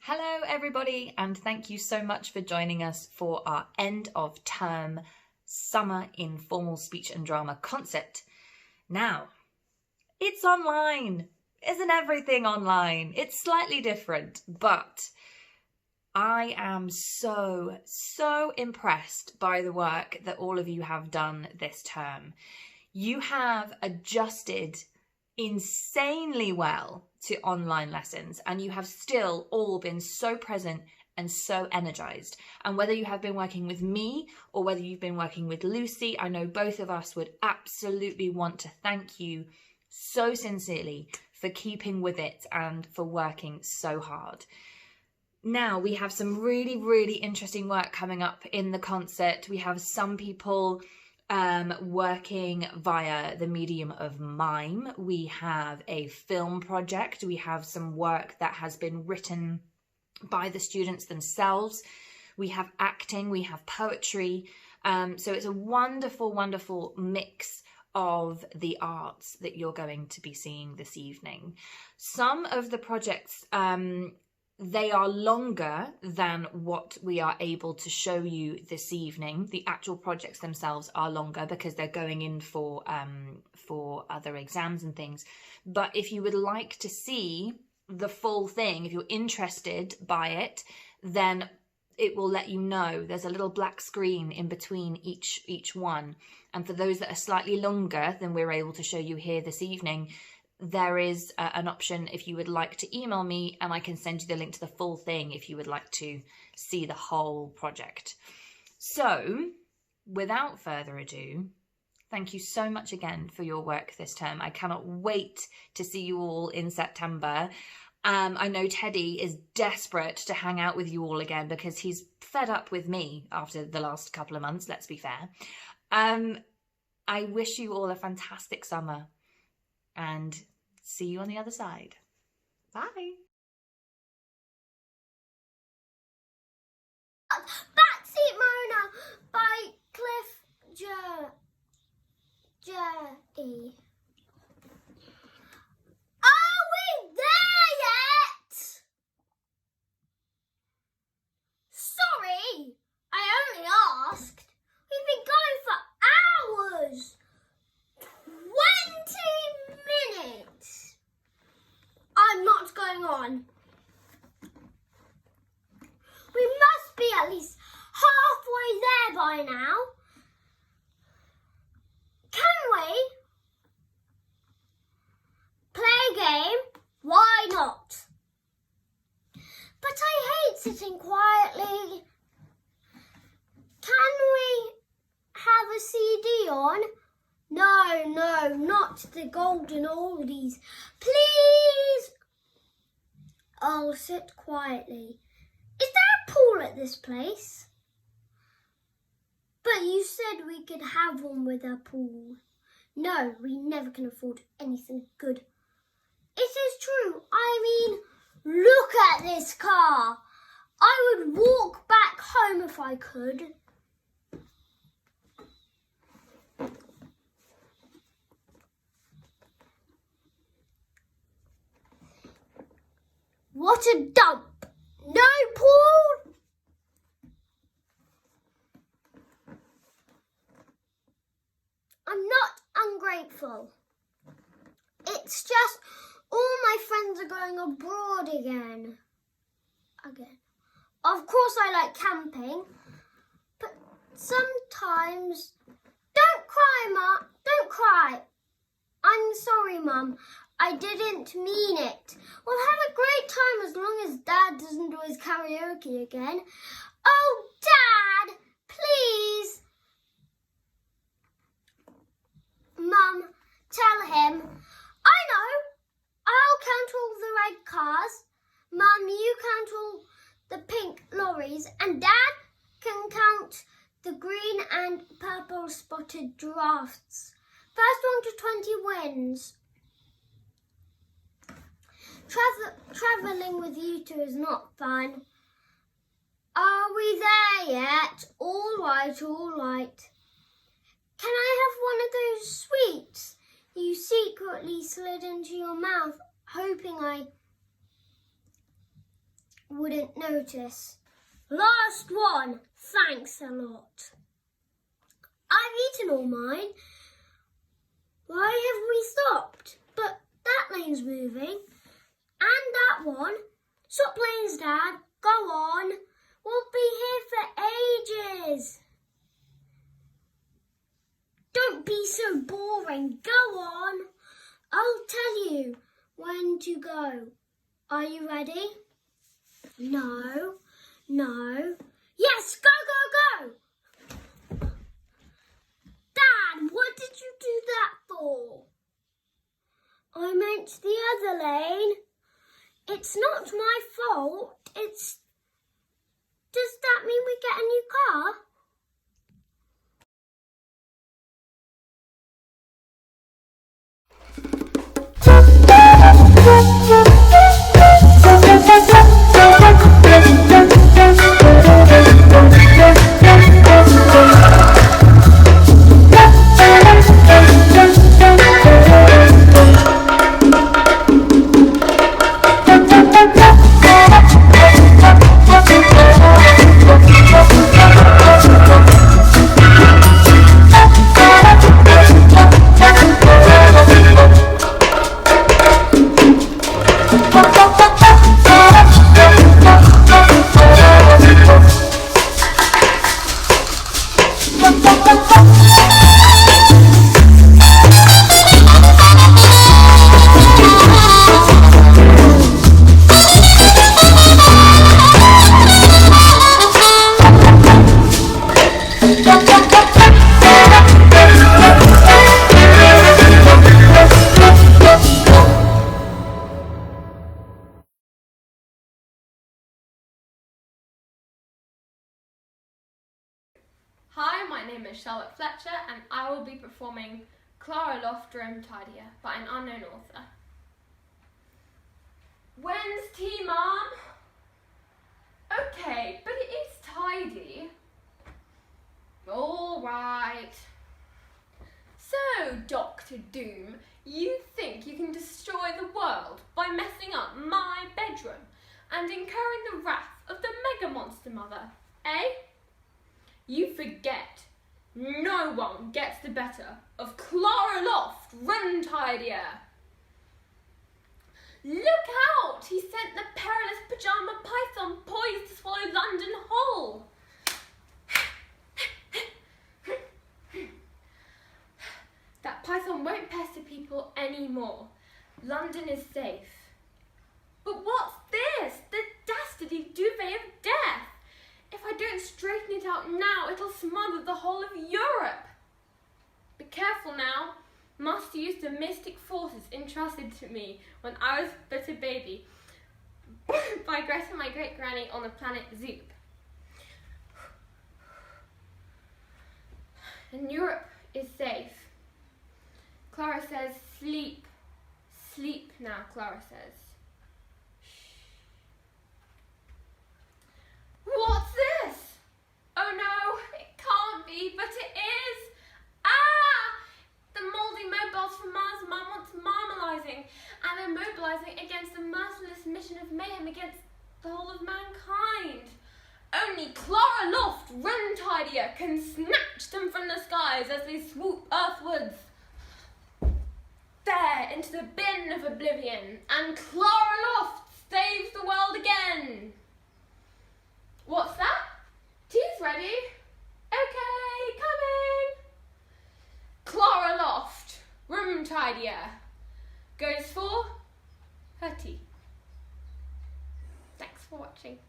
Hello everybody, and thank you so much for joining us for our end of term summer informal speech and drama concert. Now, it's online. Isn't everything online? It's slightly different, but I am so impressed by the work that all of you have done this term. You have adjusted insanely well to online lessons, and you have still all been so present and so energized. And whether you have been working with me or whether you've been working with Lucy, I know both of us would absolutely want to thank you so sincerely for keeping with it and for working so hard. Now we have some really interesting work coming up in the concert. We have some people working via the medium of mime. We have a film project. We have some work that has been written by the students themselves. We have acting, we have poetry. So it's a wonderful mix of the arts that you're going to be seeing this evening. Some of the projects, they are longer than what we are able to show you this evening. The actual projects themselves are longer because they're going in for other exams and things. But if you would like to see the full thing, if you're interested by it, then it will let you know. There's a little black screen in between each one. And for those that are slightly longer than we're able to show you here this evening, there is an option if you would like to email me, and I can send you the link to the full thing if you would like to see the whole project. So without further ado, thank you so much again for your work this term. I cannot wait to see you all in September. I know Teddy is desperate to hang out with you all again because he's fed up with me after the last couple of months, let's be fair. I wish you all a fantastic summer, and see you on the other side. Bye. Backseat Mona by Cliff Jerry. Are we there yet? Sorry, I only asked. We've been going for hours. 20 minutes. I'm not going on. We must be at least halfway there by now. Can we play a game? Why not? But I hate sitting quietly. Can we have a CD on? No, not the golden oldies. Please. I'll sit quietly. Is there a pool at this place? But you said we could have one with a pool. No, we never can afford anything good. It is true. I mean, look at this car. I would walk back home if I could. What a dump! No pool! I'm not ungrateful. It's just all my friends are going abroad again. Of course I like camping, but sometimes... Don't cry, Mum. Don't cry. I'm sorry, Mum. I didn't mean it. We'll have a great time as long as Dad doesn't do his karaoke again. Oh, Dad, please. Mum, tell him. I know. I'll count all the red cars. Mum, you count all the pink lorries. And Dad can count the green and purple spotted giraffes. First 1 to 20 wins. Travelling with you two is not fun. Are we there yet? All right. Can I have one of those sweets you secretly slid into your mouth, hoping I would wouldn't notice. Last one. Thanks a lot. I've eaten all mine. Why have we stopped? But that lane's moving. And that one. Stop playing, Dad. Go on. We'll be here for ages. Don't be so boring. Go on. I'll tell you when to go. Are you ready? No. No. Yes, go, go, go. Dad, what did you do that for? I meant the other lane. It's not my fault. Does that mean we get a new car? Hi, my name is Charlotte Fletcher and I will be performing Clara Loft Room Tidier by an unknown author. When's tea, Mum? Okay, but it is tidy. All right. So, Dr. Doom, you think you can destroy the world by messing up my bedroom and incurring the wrath of the Mega Monster Mother, eh? You forget, no one gets the better of Clara Loft, Room Tidier. Look out! He sent the perilous pyjama python poised to swallow London whole. That python won't pester people anymore. London is safe. But what's this? The dastardly duvet of death. If I don't straighten it out now, it'll smother the whole of Europe. Be careful now. Must use the mystic forces entrusted to me when I was but a baby by Greta, my great-granny, on the planet Zoop. And Europe is safe. Clara says, sleep. Sleep now, Clara says. What's this? Oh no, it can't be, but it is. Ah! The mouldy mobiles from Mars Mum wants marmalising, and they're mobilising against the merciless mission of mayhem against the whole of mankind. Only Clara Loft, Room Tidier, can snatch them from the skies as they swoop earthwards. There, into the bin of oblivion, and Clara Loft saves the world again. What's that? Tea's ready. Okay, coming. Clara Loft, Room Tidier, goes for her tea. Thanks for watching.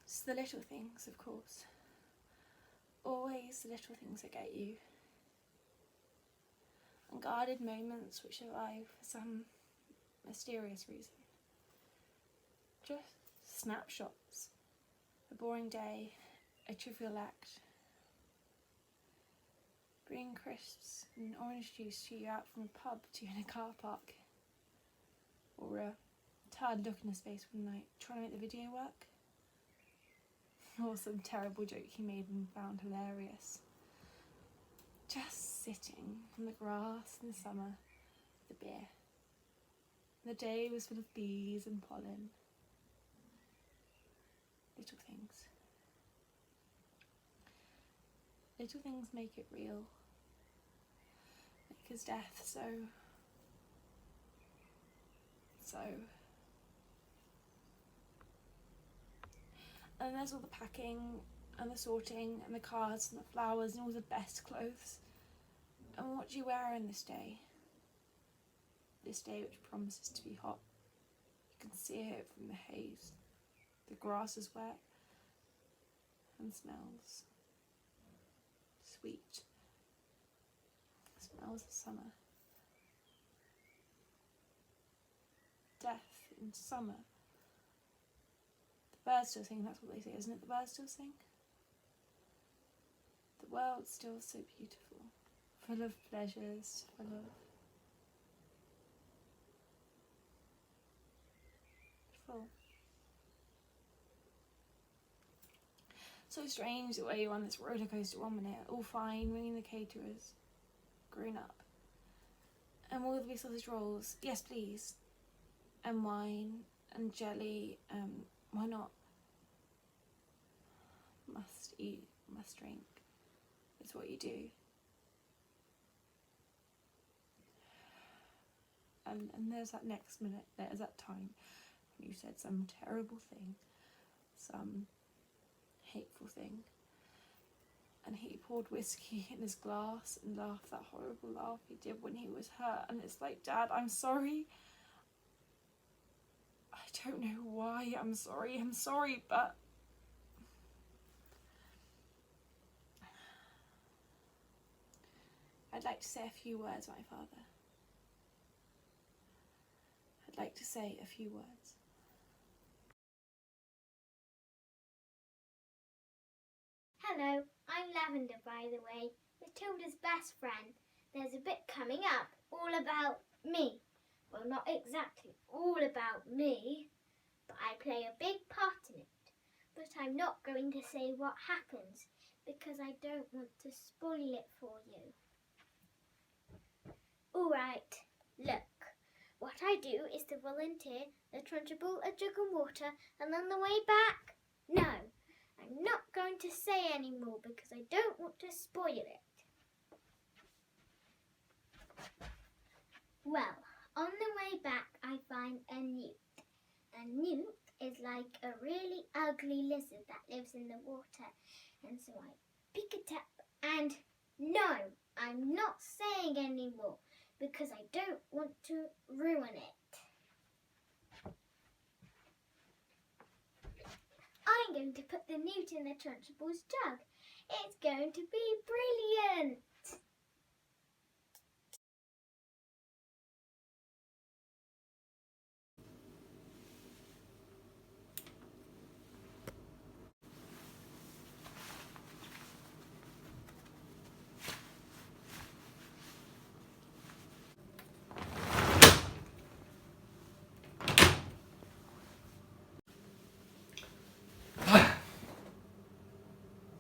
It's the little things, of course. Always the little things that get you. Unguarded moments which arrive for some mysterious reason. Just snapshots. A boring day, a trivial act. Bringing crisps and orange juice to you out from a pub to you in a car park. Or a tired look in his face one night, trying to make the video work. Or some terrible joke he made and found hilarious. just sitting on the grass in the summer with a beer. The day was full of bees and pollen. Little things. Little things make it real. Because death so. And there's all the packing and the sorting and the cards and the flowers and all the best clothes. And what do you wear on this day? This day which promises to be hot. You can see it from the haze. The grass is wet and smells sweet. Smells of summer. Death in summer. The birds still sing, that's what they say, isn't it? The birds still sing? The world's still so beautiful, full of pleasures, full. So strange the way you're on this roller coaster 1 minute, all fine, ringing the caterers, grown up. And will there be sausage rolls? Yes, please. And wine and jelly. Why not? Must eat, must drink. It's what you do. And there's that next minute, there's that time when you said some terrible thing, some hateful thing, and he poured whiskey in his glass and laughed that horrible laugh he did when he was hurt, and it's like, Dad, I'm sorry. I don't know why I'm sorry, but I'd like to say a few words, my father. I'd like to say a few words. Hello, I'm Lavender, by the way, Matilda's best friend. There's a bit coming up all about me. Well, not exactly all about me, but I play a big part in it. But I'm not going to say what happens because I don't want to spoil it for you. Alright, look. What I do is to volunteer the Trunchbull a jug of water, and on the way back, no, I'm not going to say any more because I don't want to spoil it. Well, on the way back I find a newt. A newt is like a really ugly lizard that lives in the water, and so I pick it up and no, I'm not saying any more because I don't want to ruin it. I'm going to put the newt in the Trunchbull's jug. It's going to be brilliant.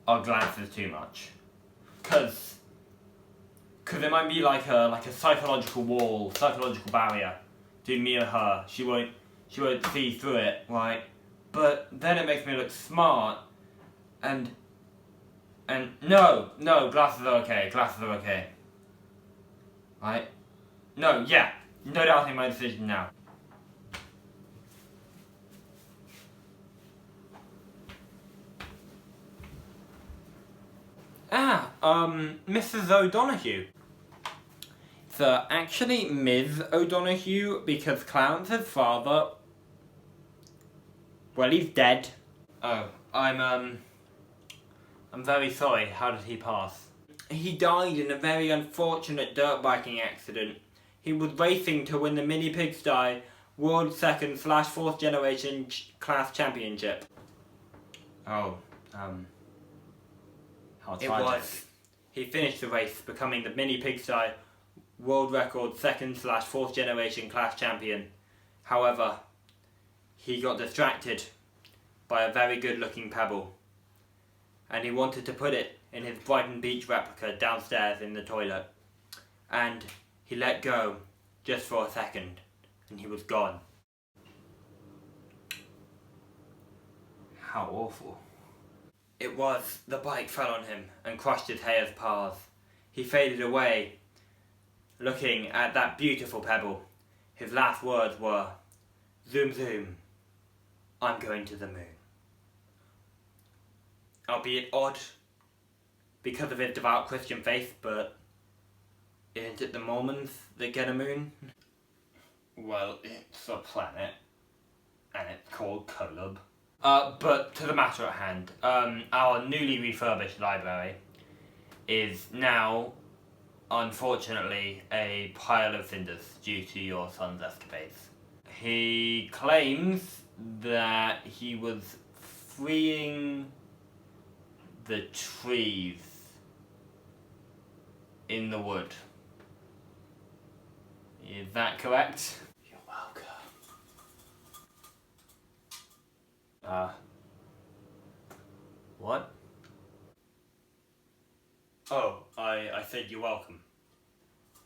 Our glance is too much, cause it might be like a psychological wall, psychological barrier between me and her. She won't see through it, right? But then it makes me look smart, and no, glasses are okay, right? No, yeah, no doubting my decision now. Mrs. O'Donoghue. It's actually Ms. O'Donoghue because Clarence's father, well, he's dead. Oh, I'm very sorry. How did he pass? He died in a very unfortunate dirt biking accident. He was racing to win the Mini Pigsty World 2nd / 4th Generation Class Championship. Oh, how it was. He finished the race, becoming the Mini Pigsty World Record 2nd / 4th Generation Class Champion. However, he got distracted by a very good looking pebble, and he wanted to put it in his Brighton Beach replica downstairs in the toilet. And he let go just for a second, and he was gone. How awful. It was. The bike fell on him and crushed his hair's path. He faded away, looking at that beautiful pebble. His last words were, "Zoom zoom, I'm going to the moon." Albeit odd, because of his devout Christian faith, but isn't it the Mormons that get a moon? Well, it's a planet, and it's called Combe. But to the matter at hand, our newly refurbished library is now, unfortunately, a pile of cinders due to your son's escapades. He claims that he was freeing the trees in the wood. Is that correct? You're welcome. What? Oh, I said you're welcome.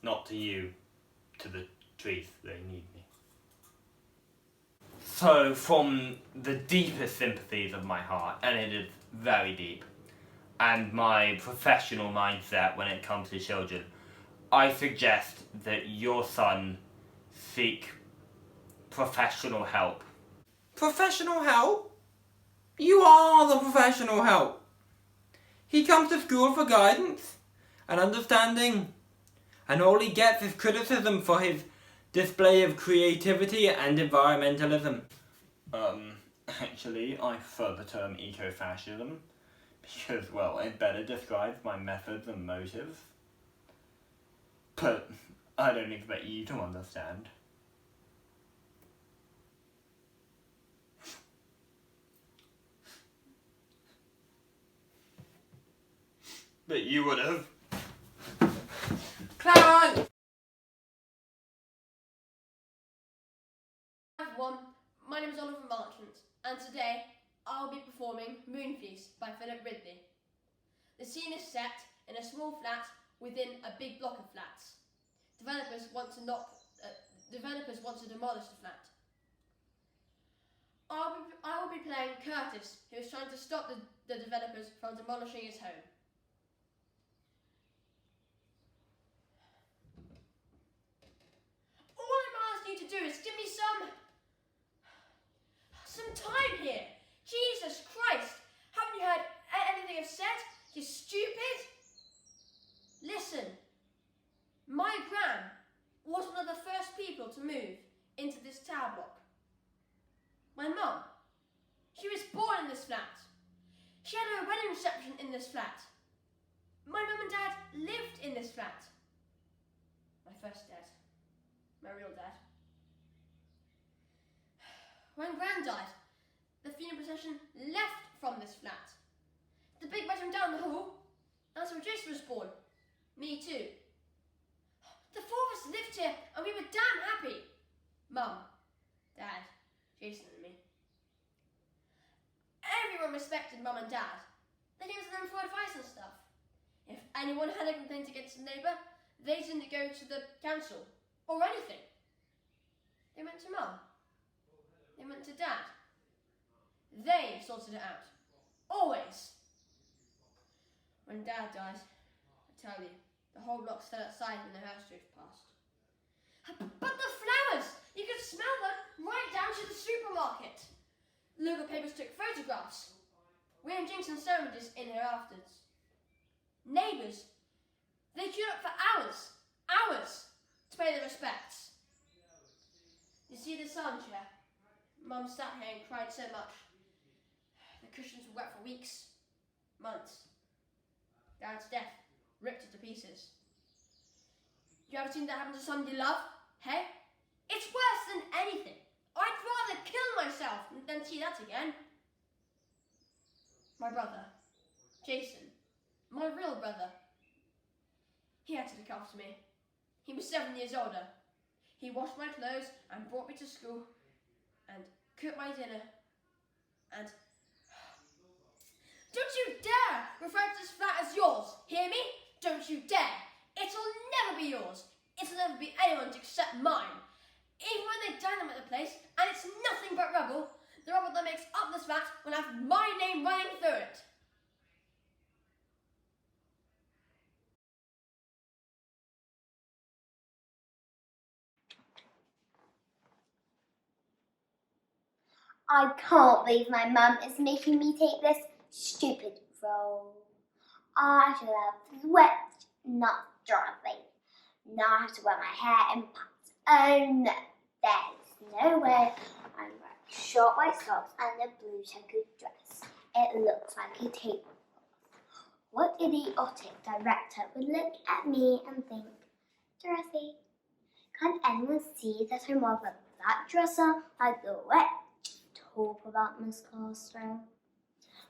Not to you, to the trees, they need me. So, from the deepest sympathies of my heart, and it is very deep, and my professional mindset when it comes to children, I suggest that your son seek professional help. Professional help? You are the professional help. He comes to school for guidance and understanding, and all he gets is criticism for his display of creativity and environmentalism. Actually, I prefer the term eco-fascism, because, well, it better describes my methods and motives. But I don't expect you to understand. But you would have. Clarence! Hi everyone, my name is Oliver from Monkton, and today I'll be performing Moon Feast by Philip Ridley. The scene is set in a small flat within a big block of flats. Developers want to demolish the flat. I will be playing Curtis, who is trying to stop the developers from demolishing his home. All I'm asking you to do is give me some time here. Jesus Christ! Haven't you heard anything I've said? You stupid! Listen, my gran was one of the first people to move into this tower block. My mum, she was born in this flat. She had her wedding reception in this flat. My mum and dad lived in this flat. My first dad. My real dad. When Gran died, the funeral procession left from this flat. The big bedroom down the hall, that's where Jason was born. Me too. The four of us lived here and we were damn happy. Mum, Dad, Jason and me. Everyone respected Mum and Dad. They came to them for advice and stuff. If anyone had a complaint against a neighbour, they didn't go to the council or anything. They went to Mum. They went to Dad. They sorted it out. Always. When Dad died, I tell you, the whole block stood outside when the house drove past. But the flowers! You could smell them right down to the supermarket. Local papers took photographs. We had drinks and sandwiches in here afterwards. Neighbours, they queued up for hours to pay their respects. You see this armchair? Mum sat here and cried so much. The cushions were wet for weeks, months. Dad's death ripped it to pieces. You ever seen that happen to somebody you love? Hey? It's worse than anything. I'd rather kill myself than see that again. My brother, Jason, my real brother, he had to look after me. He was 7 years older. He washed my clothes and brought me to school and cooked my dinner and Don't you dare refer to this flat as yours. Hear me? Don't you dare. It'll never be yours. It'll never be anyone's except mine. Even when they dynamite the place and it's nothing but rubble, the rubble that makes up this flat will have my name running through it. I can't believe my mum is making me take this stupid role. I should have swept, not driving. Now I have to wear my hair in pants. Oh no, there's no way I'm wearing short white socks and a blue checkered dress. It looks like a tablecloth. What idiotic director would look at me and think, Dorothy, can't anyone see that I'm more of a black dresser like the wet talk about Miss Carstone?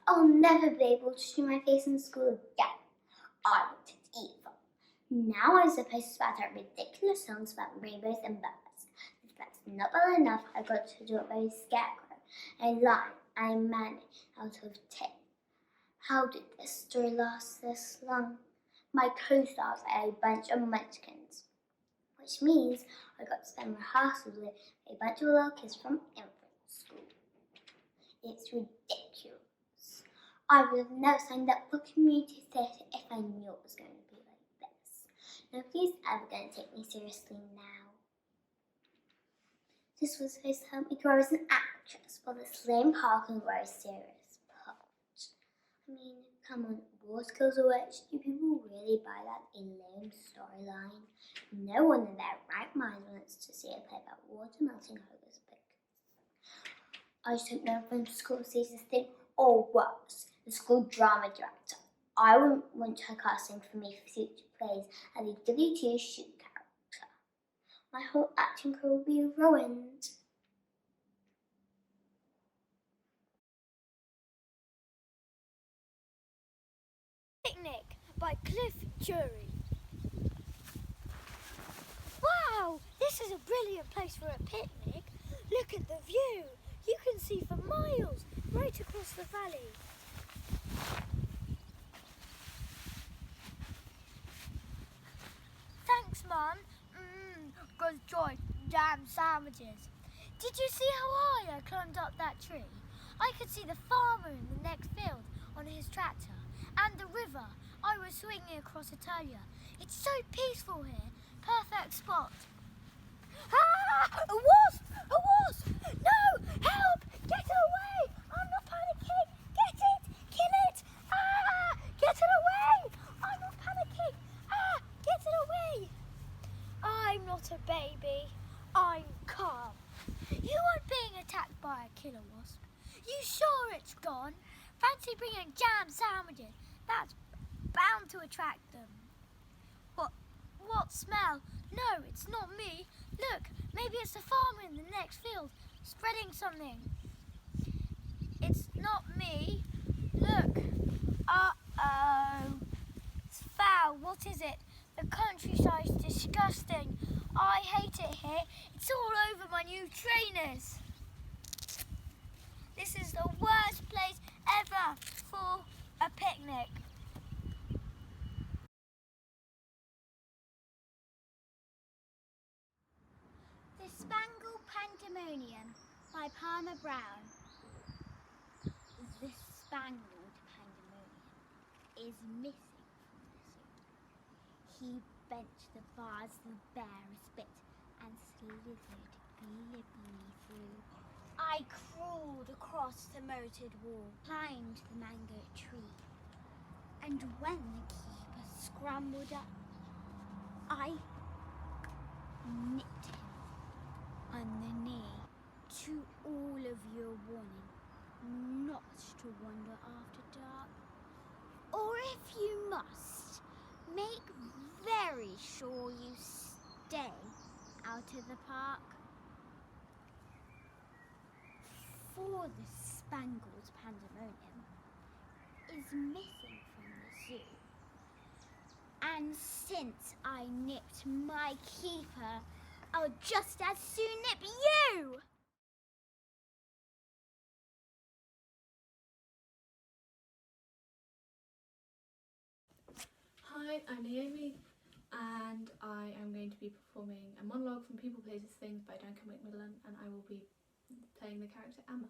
I'll never be able to show my face in school again. I wanted evil. Now I'm supposed to write ridiculous songs about rainbows and birds. If that's not well enough, I've got to do a very scarecrow, a lion, and a man out of tin. How did this story last this long? My co-stars are a bunch of munchkins, which means I got to spend rehearsals with a bunch of little kids from infant school. It's ridiculous. I would have never signed up for community theatre if I knew it was going to be like this. Nobody's ever going to take me seriously now. This was supposed to help me grow as an actress, but this lame part and very serious part. I mean, come on, water kills a witch. Do people really buy that a lame storyline? No one in their right mind wants to see a play about water melting hocus pocus. I just don't know if the school sees this thing, or worse, the school drama director. I wouldn't want her casting for me for future plays as a WTO shoot character. My whole acting career will be ruined. Picnic by Cliff Jury. Wow, this is a brilliant place for a picnic. Look at the view. You can see for miles, right across the valley. Thanks, Mum. Good choice, jam sandwiches. Did you see how high I climbed up that tree? I could see the farmer in the next field on his tractor and the river I was swinging across it earlier. It's so peaceful here. Perfect spot. Ah! A wasp! A wasp! No! Help! Get it away! I'm not panicking! Get it! Kill it! Ah! Get it away! I'm not panicking! Ah! Get it away! I'm not a baby. I'm calm. You aren't being attacked by a killer wasp. You sure it's gone? Fancy bringing jam sandwiches. That's bound to attract them. What smell? No, it's not me. Look, maybe it's the farmer in the next field, spreading something. It's not me. Look. Uh-oh. It's foul. What is it? The countryside's disgusting. I hate it here. It's all over my new trainers. This is the worst place ever for a picnic. The Spangled Pandemonium by Palmer Brown. The Spangled Pandemonium is missing from the zoo. He bent the bars the barest bit and slithered glibly through. I crawled across the moated wall, climbed the mango tree, and when the keeper scrambled up, I nipped him on the knee. To all of your warning not to wander after dark, or if you must, make very sure you stay out of the park. For the Spangled Pandemonium is missing from the zoo. And since I nipped my keeper, I'll just as soon nip you! Hi, I'm Naomi, and I am going to be performing a monologue from People, Places, Things by Duncan Macmillan, and I will be playing the character Emma.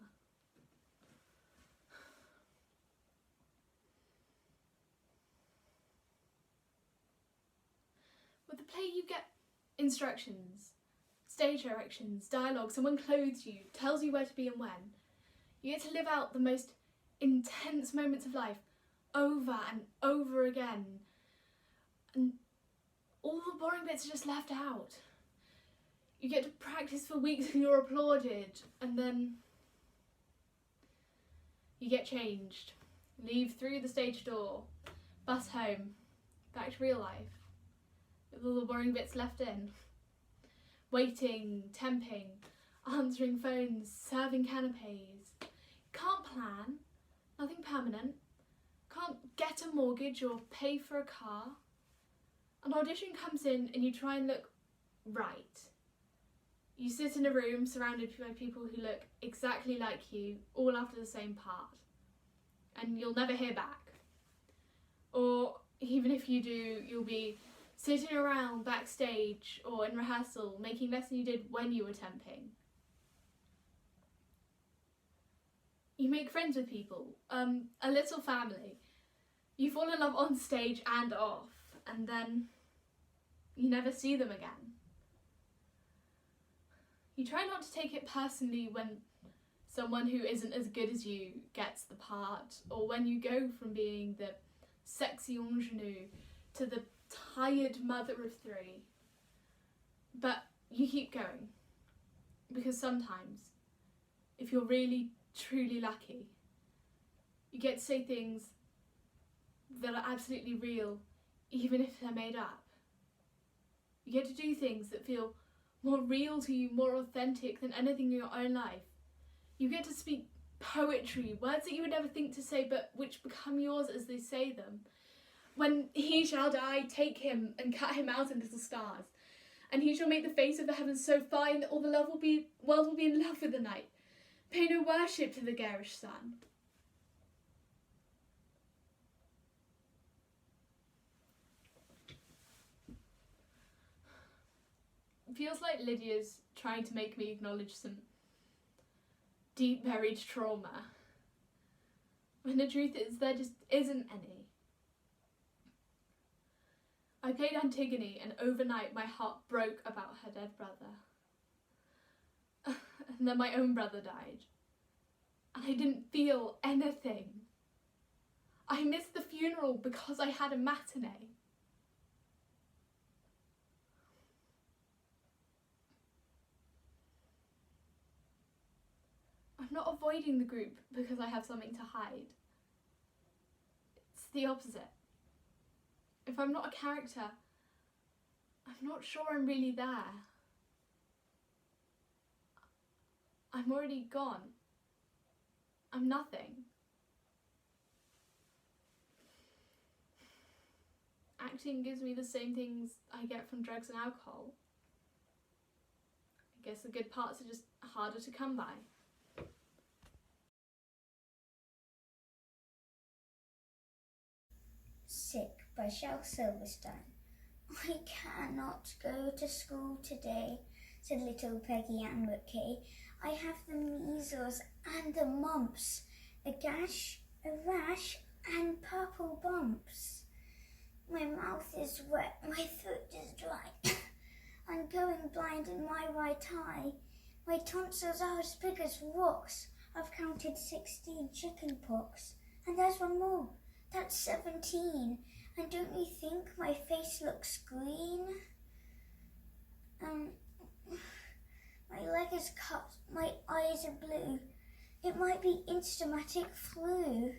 With the play you get instructions, stage directions, dialogue, someone clothes you, tells you where to be and when. You get to live out the most intense moments of life over and over again, and all the boring bits are just left out. You get to practice for weeks and you're applauded, and then you get changed, leave through the stage door, bus home, back to real life, with all the boring bits left in. Waiting, temping, answering phones, serving canapes. Can't plan, nothing permanent. Can't get a mortgage or pay for a car. An audition comes in and you try and look right. You sit in a room surrounded by people who look exactly like you, all after the same part. And you'll never hear back. Or even if you do, you'll be sitting around backstage or in rehearsal, making less than you did when you were temping. You make friends with people, a little family. You fall in love on stage and off, and then you never see them again. You try not to take it personally when someone who isn't as good as you gets the part, or when you go from being the sexy ingenue to the tired mother of three. But you keep going, because sometimes, if you're really truly lucky, you get to say things that are absolutely real, even if they're made up. You get to do things that feel more real to you, more authentic than anything in your own life. You get to speak poetry, words that you would never think to say, but which become yours as they say them. When he shall die, take him and cut him out in little stars. And he shall make the face of the heavens so fine that all the world will be in love with the night. Pay no worship to the garish sun. It feels like Lydia's trying to make me acknowledge some deep buried trauma, when the truth is there just isn't any. I played Antigone, and overnight my heart broke about her dead brother. And then my own brother died, and I didn't feel anything. I missed the funeral because I had a matinee. I'm not avoiding the group because I have something to hide. It's the opposite. If I'm not a character, I'm not sure I'm really there. I'm already gone. I'm nothing. Acting gives me the same things I get from drugs and alcohol. I guess the good parts are just harder to come by. Sick by Shel Silverstone. I cannot go to school today, said little Peggy Ann Rookie. I have the measles and the mumps, a gash, a rash, and purple bumps. My mouth is wet, my throat is dry. I'm going blind in my right eye. My tonsils are as big as rocks. I've counted 16 chicken pox. And there's one more. That's 17. And don't you think my face looks green? My leg is cut, my eyes are blue. It might be instamatic flu.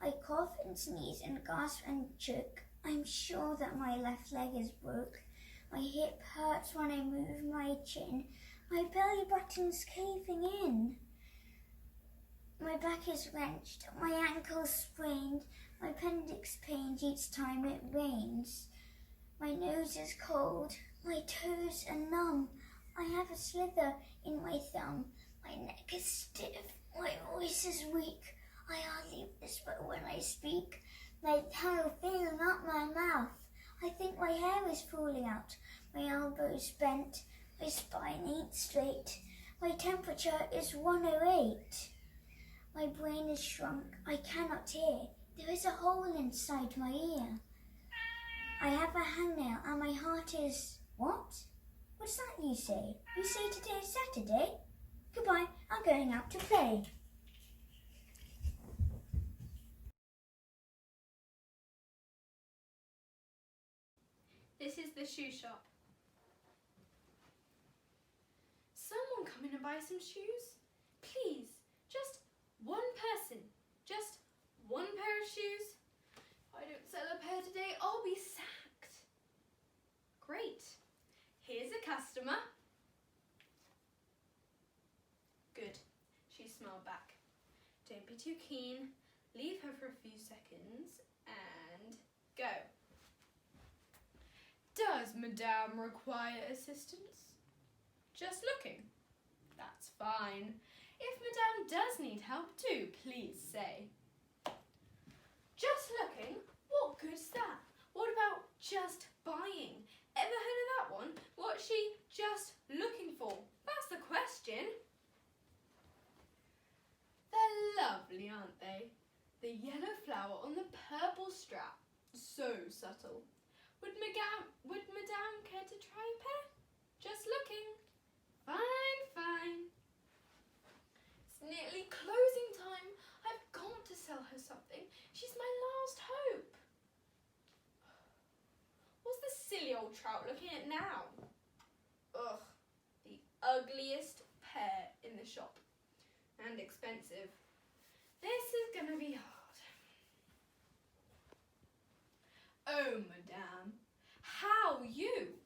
I cough and sneeze and gasp and choke. I'm sure that my left leg is broke. My hip hurts when I move my chin. My belly button's caving in. My back is wrenched, my ankle's sprained, my appendix pains each time it rains. My nose is cold, my toes are numb. I have a slither in my thumb. My neck is stiff, my voice is weak. I hardly whisper when I speak. My tongue filling up my mouth. I think my hair is falling out. My elbow's bent. My spine ain't straight. My temperature is 108. My brain is shrunk. I cannot hear. There is a hole inside my ear. I have a hangnail and my heart is... What? What's that you say? You say today is Saturday? Goodbye, I'm going out to play. This is the shoe shop. Someone come in and buy some shoes? Please, just one person. Just one pair of shoes. If I don't sell a pair today, I'll be sacked. Great. Here's a customer. Good. She smiled back. Don't be too keen. Leave her for a few seconds and go. Does Madame require assistance? Just looking. That's fine. If Madame does need help too, please say. Just looking? What good's that? What about just buying? Ever heard of that one? What's she just looking for? That's the question. They're lovely, aren't they? The yellow flower on the purple strap. So subtle. Would Madame care to try a pair? Just looking. Fine, fine. It's nearly closing time. I've got to sell her something. She's my last hope. What's the silly old trout looking at now? Ugh, the ugliest pair in the shop. And expensive. This is gonna be hard. Oh, Madame, how you?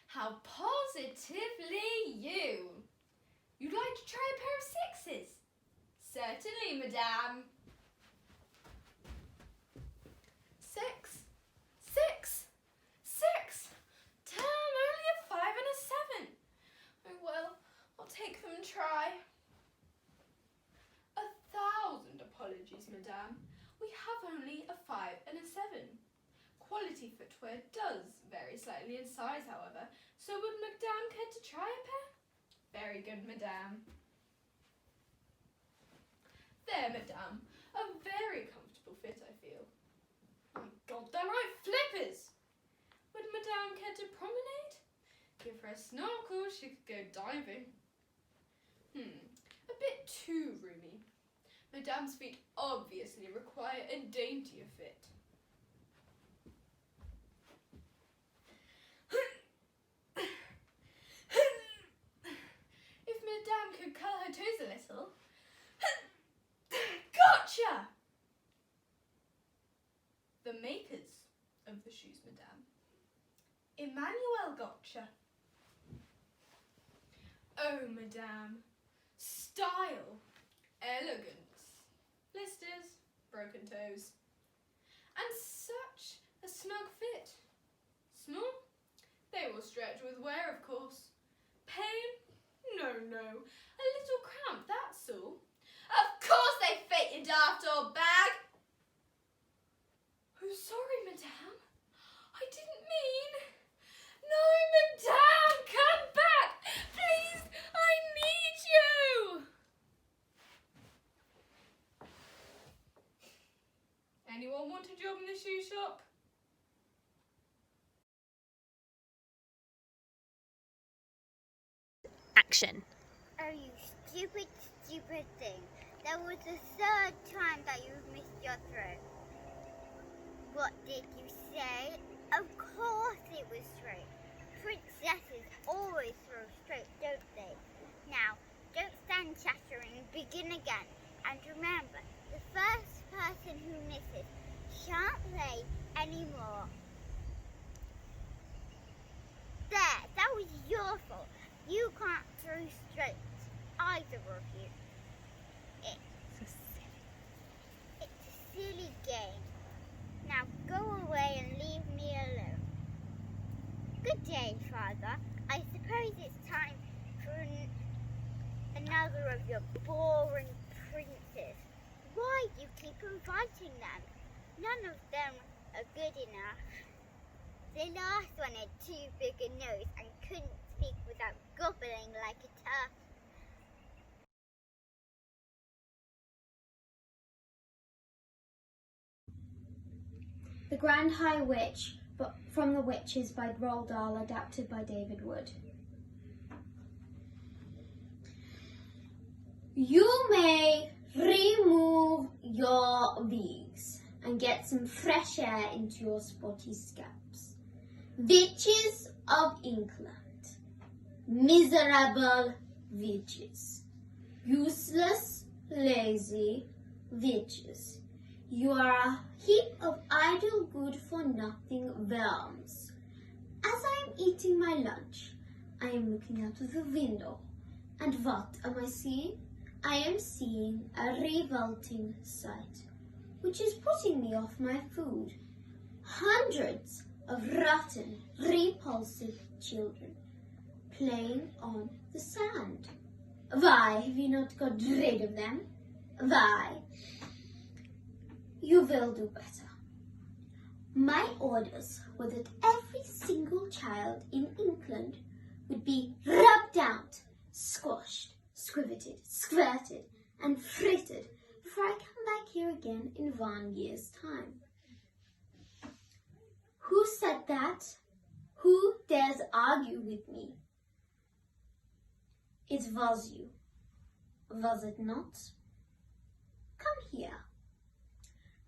How positively you? You'd like to try a pair of sixes? Certainly, Madame. 6, 6, 6. Damn, only a 5 and a 7. Oh well, I'll take them and try. 1,000 apologies, Madame. We have only a 5 and a 7. Quality footwear does vary slightly in size, however, so would Madame care to try a pair? Very good, Madame. There, Madame. A very comfortable fit, I feel. My God, they're right flippers! Would Madame care to promenade? Give her a snorkel, she could go diving. A bit too roomy. Madame's feet obviously require a daintier fit. If Madame could curl her toes a little. Gotcha! The makers of the shoes, Madame. Emmanuel Gotcha. Oh, Madame. Style. Elegance. Blisters. Broken toes. And such a snug fit. Small? They will stretch with wear, of course. Pain? No. A little cramp, that's all. Of course they fit, you daft old bag. Oh, sorry, Madame. I didn't mean. No, Madame, come back. Please, I need you. Anyone want a job in the shoe shop? Action. Oh, you stupid, stupid thing. That was the third time that you've missed your throw. What did you say? Of course it was straight. Princesses always throw straight, don't they? Now, don't stand chattering, begin again. And remember, the first person who misses shan't play anymore. There, that was your fault. You can't throw straight, either of you. It's a silly game. Now go away and leave me alone. Good day, Father. I suppose it's time for another of your boring princes. Why do you keep inviting them? None of them are good enough. The last one had too big a nose and couldn't speak without gobbling like a turtle. The Grand High Witch, but from The Witches by Roald Dahl, adapted by David Wood. You may remove your wigs and get some fresh air into your spotty scalps. Witches of England, miserable witches, useless, lazy witches. You are a heap of idle, good-for-nothing worms. As I am eating my lunch, I am looking out of the window. And what am I seeing? I am seeing a revolting sight, which is putting me off my food. Hundreds of rotten, repulsive children playing on the sand. Why have you not got rid of them? Why? You will do better. My orders were that every single child in England would be rubbed out, squashed, squiveted, squirted, and frittered before I come back here again in 1 year's time. Who said that? Who dares argue with me? It was you, was it not? Come here.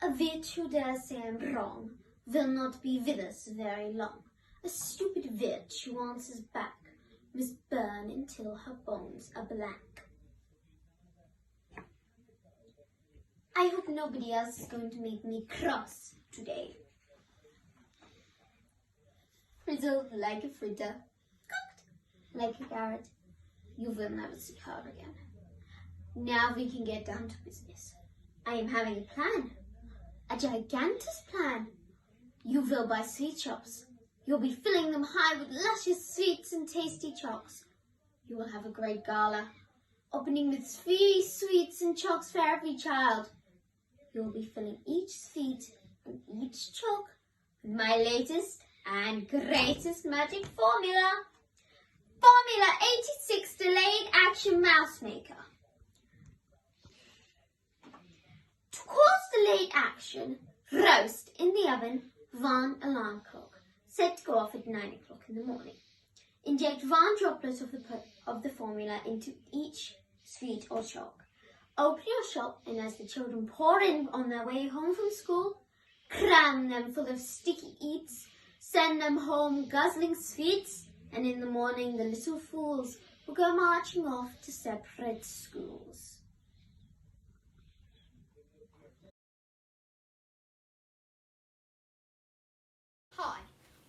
A witch who dares say I'm wrong will not be with us very long. A stupid witch who answers back must burn until her bones are black. I hope nobody else is going to make me cross today. Frizzled like a fritter, cooked like a carrot. You will never see her again. Now we can get down to business. I am having a plan. A gigantic plan. You will buy sweet shops. You'll be filling them high with luscious sweets and tasty chocks. You will have a great gala, opening with 3 sweets and chocks for every child. You will be filling each sweet and each choc with my latest and greatest magic formula. Formula 86 Delayed Action Mouse Maker. To cause delayed action, roast in the oven 1 alarm clock, set to go off at 9 o'clock in the morning. Inject 1 droplet of the formula into each sweet or chalk. Open your shop, and as the children pour in on their way home from school, cram them full of sticky eats, send them home guzzling sweets, and in the morning the little fools will go marching off to separate schools. Hi,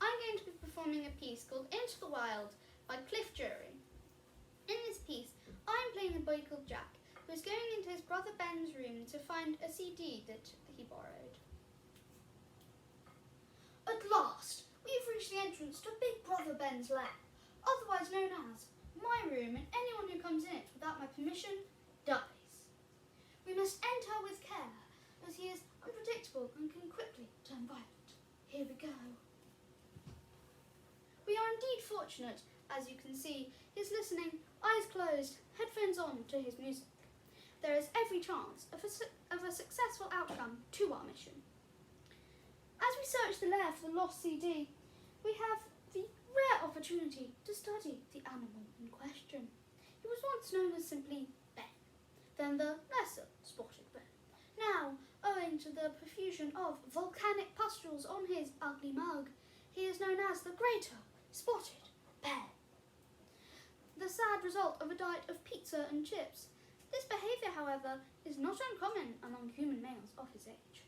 I'm going to be performing a piece called Into the Wild by Cliff Jury. In this piece, I'm playing a boy called Jack, who is going into his brother Ben's room to find a CD that he borrowed. At last, we've reached the entrance to Big Brother Ben's lair, otherwise known as my room, and anyone who comes in it without my permission dies. We must enter with care, as he is unpredictable and can quickly turn violent. Here we go. We are indeed fortunate, as you can see. He's listening, eyes closed, headphones on to his music. There is every chance of a successful outcome to our mission. As we search the lair for the lost CD, we have the rare opportunity to study the animal in question. He was once known as simply Ben, then the lesser spotted Ben. Now, owing to the profusion of volcanic pustules on his ugly mug, he is known as the greater spotted bear. The sad result of a diet of pizza and chips. This behaviour, however, is not uncommon among human males of his age.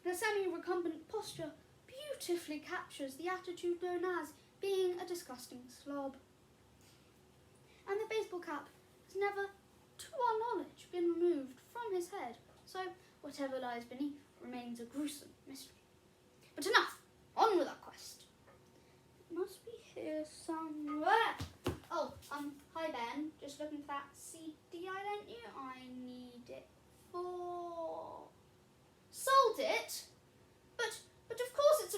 The semi-recumbent posture beautifully captures the attitude known as being a disgusting slob. And the baseball cap has never, to our knowledge, been removed from his head, so whatever lies beneath remains a gruesome mystery. But enough! On with our quest. It must be here somewhere. Oh, hi Ben. Just looking for that CD I lent you. I need it for... Sold it? But of course it's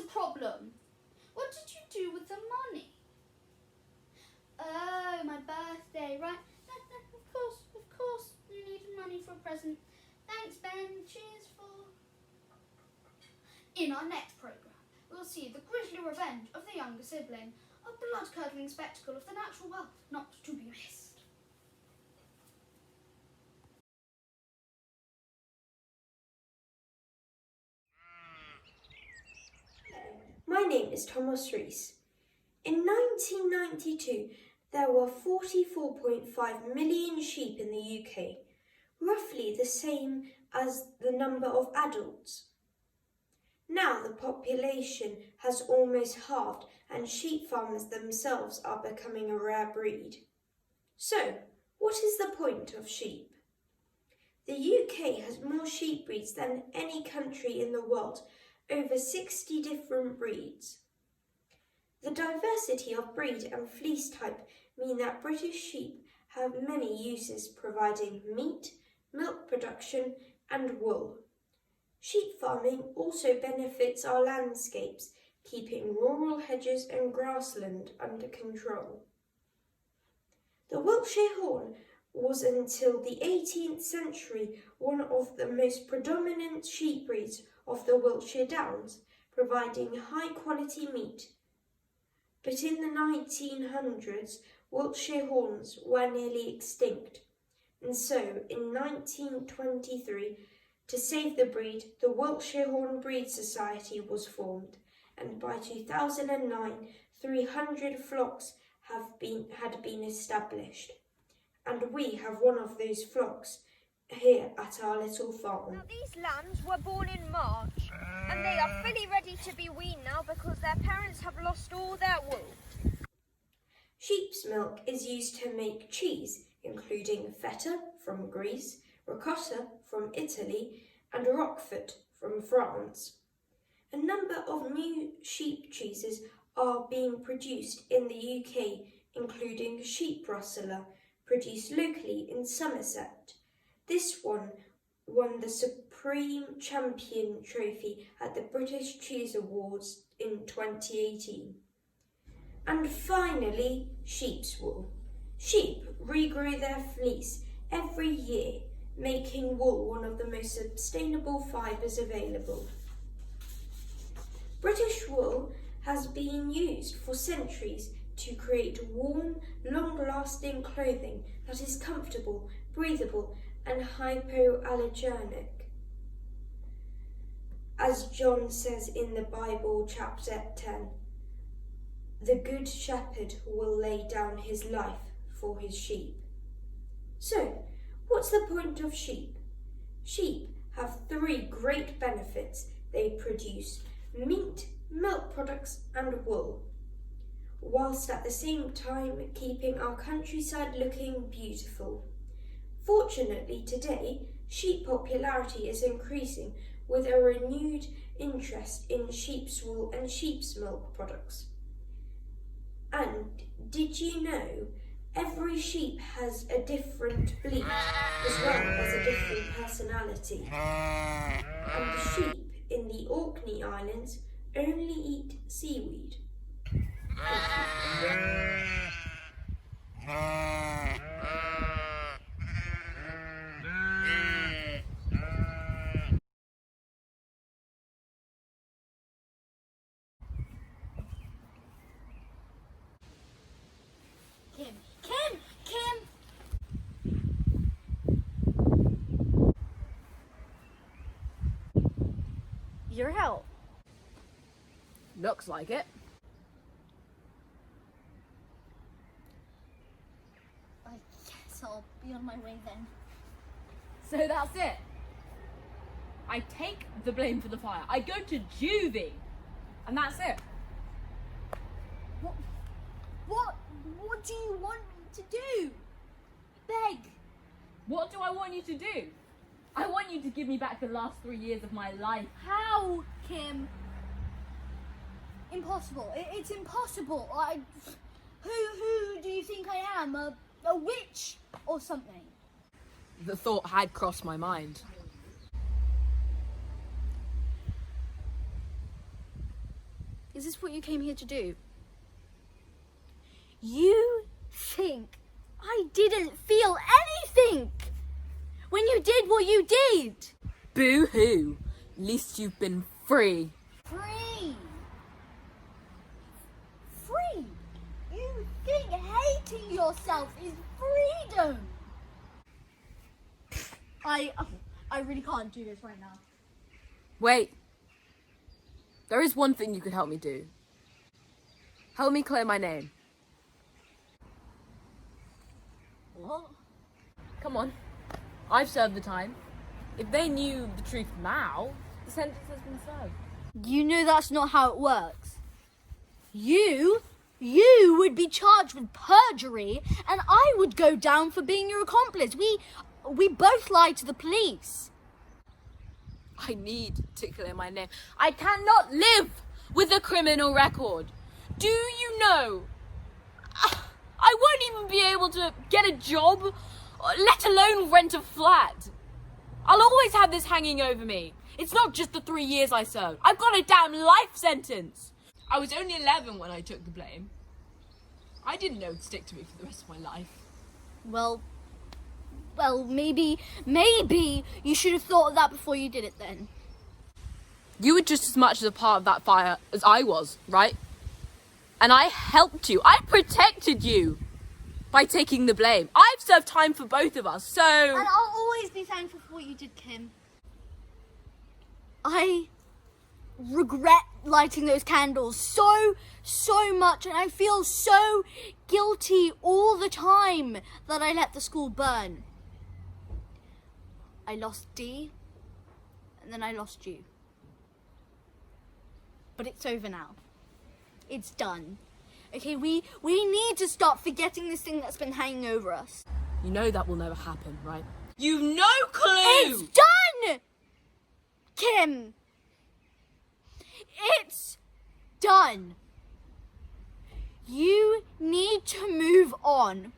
do with the money? Oh, my birthday, right? Of course, you needed money for a present. Thanks, Ben. Cheers for... In our next programme, we'll see the grisly revenge of the younger sibling, a blood-curdling spectacle of the natural world not to be missed. My name is Thomas Rees. In 1992, there were 44.5 million sheep in the UK, roughly the same as the number of adults. Now the population has almost halved and sheep farmers themselves are becoming a rare breed. So, what is the point of sheep? The UK has more sheep breeds than any country in the world, over 60 different breeds. The diversity of breed and fleece type mean that British sheep have many uses, providing meat, milk production and wool. Sheep farming also benefits our landscapes, keeping rural hedges and grassland under control. The Wiltshire Horn was until the 18th century one of the most predominant sheep breeds of the Wiltshire Downs, providing high-quality meat. But in the 1900s, Wiltshire Horns were nearly extinct, and so in 1923, to save the breed, the Wiltshire Horn Breed Society was formed, and by 2009, 300 flocks had been established. And we have one of those flocks here at our little farm. Now these lambs were born in March and they are fully ready to be weaned now because their parents have lost all their wool. Sheep's milk is used to make cheese, including feta from Greece, ricotta from Italy and Roquefort from France. A number of new sheep cheeses are being produced in the UK, including Sheep Russula, produced locally in Somerset. This one won the Supreme Champion Trophy at the British Cheese Awards in 2018. And finally, sheep's wool. Sheep regrow their fleece every year, making wool one of the most sustainable fibres available. British wool has been used for centuries to create warm, long-lasting clothing that is comfortable, breathable and hypoallergenic. As John says in the Bible, chapter 10, the Good Shepherd will lay down his life for his sheep. So, what's the point of sheep? Sheep have 3 great benefits. They produce meat, milk products and wool, whilst at the same time keeping our countryside looking beautiful. Fortunately today, sheep popularity is increasing with a renewed interest in sheep's wool and sheep's milk products. And did you know every sheep has a different bleat as well as a different personality? And the sheep in the Orkney Islands only eat seaweed. Kim! Your help. Looks like it. I guess I'll be on my way then. So that's it. I take the blame for the fire. I go to juvie. And that's it. What do you want me to do? Beg. What do I want you to do? I want you to give me back the last 3 years of my life. How, Kim? Impossible. It's impossible. Who do you think I am? A witch or something? The thought had crossed my mind. Is this what you came here to do? You think I didn't feel anything when you did what you did? Boo-hoo. At least you've been free. Free. Free. You think hating yourself is freedom? I really can't do this right now. Wait. There is one thing you could help me do. Help me clear my name. What? Come on. I've served the time. If they knew the truth now, the sentence has been served. You know that's not how it works. You would be charged with perjury, and I would go down for being your accomplice. We both lied to the police. I need to clear my name. I cannot live with a criminal record. Do you know? I won't even be able to get a job, let alone rent a flat. I'll always have this hanging over me. It's not just the 3 years I served. I've got a damn life sentence. I was only 11 when I took the blame. I didn't know it'd stick to me for the rest of my life. Well, maybe you should have thought of that before you did it then. You were just as much as a part of that fire as I was, right? And I helped you. I protected you by taking the blame. I've served time for both of us, so... And I'll always be thankful for what you did, Kim. I regret lighting those candles so much, and I feel so guilty all the time that I let the school burn. I lost Dee, and then I lost you. But it's over now. It's done. Okay, we need to stop forgetting this thing that's been hanging over us. You know that will never happen, right? You've no clue! It's done! Kim! It's done. You need to move on.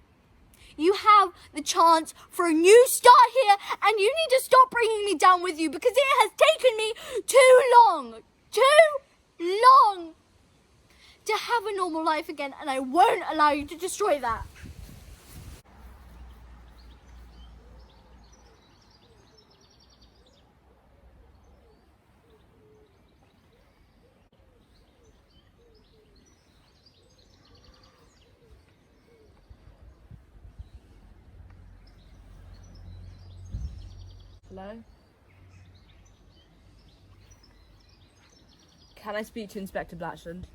You have the chance for a new start here, and you need to stop bringing me down with you because it has taken me too long to have a normal life again, and I won't allow you to destroy that. Hello? Can I speak to Inspector Blatchland?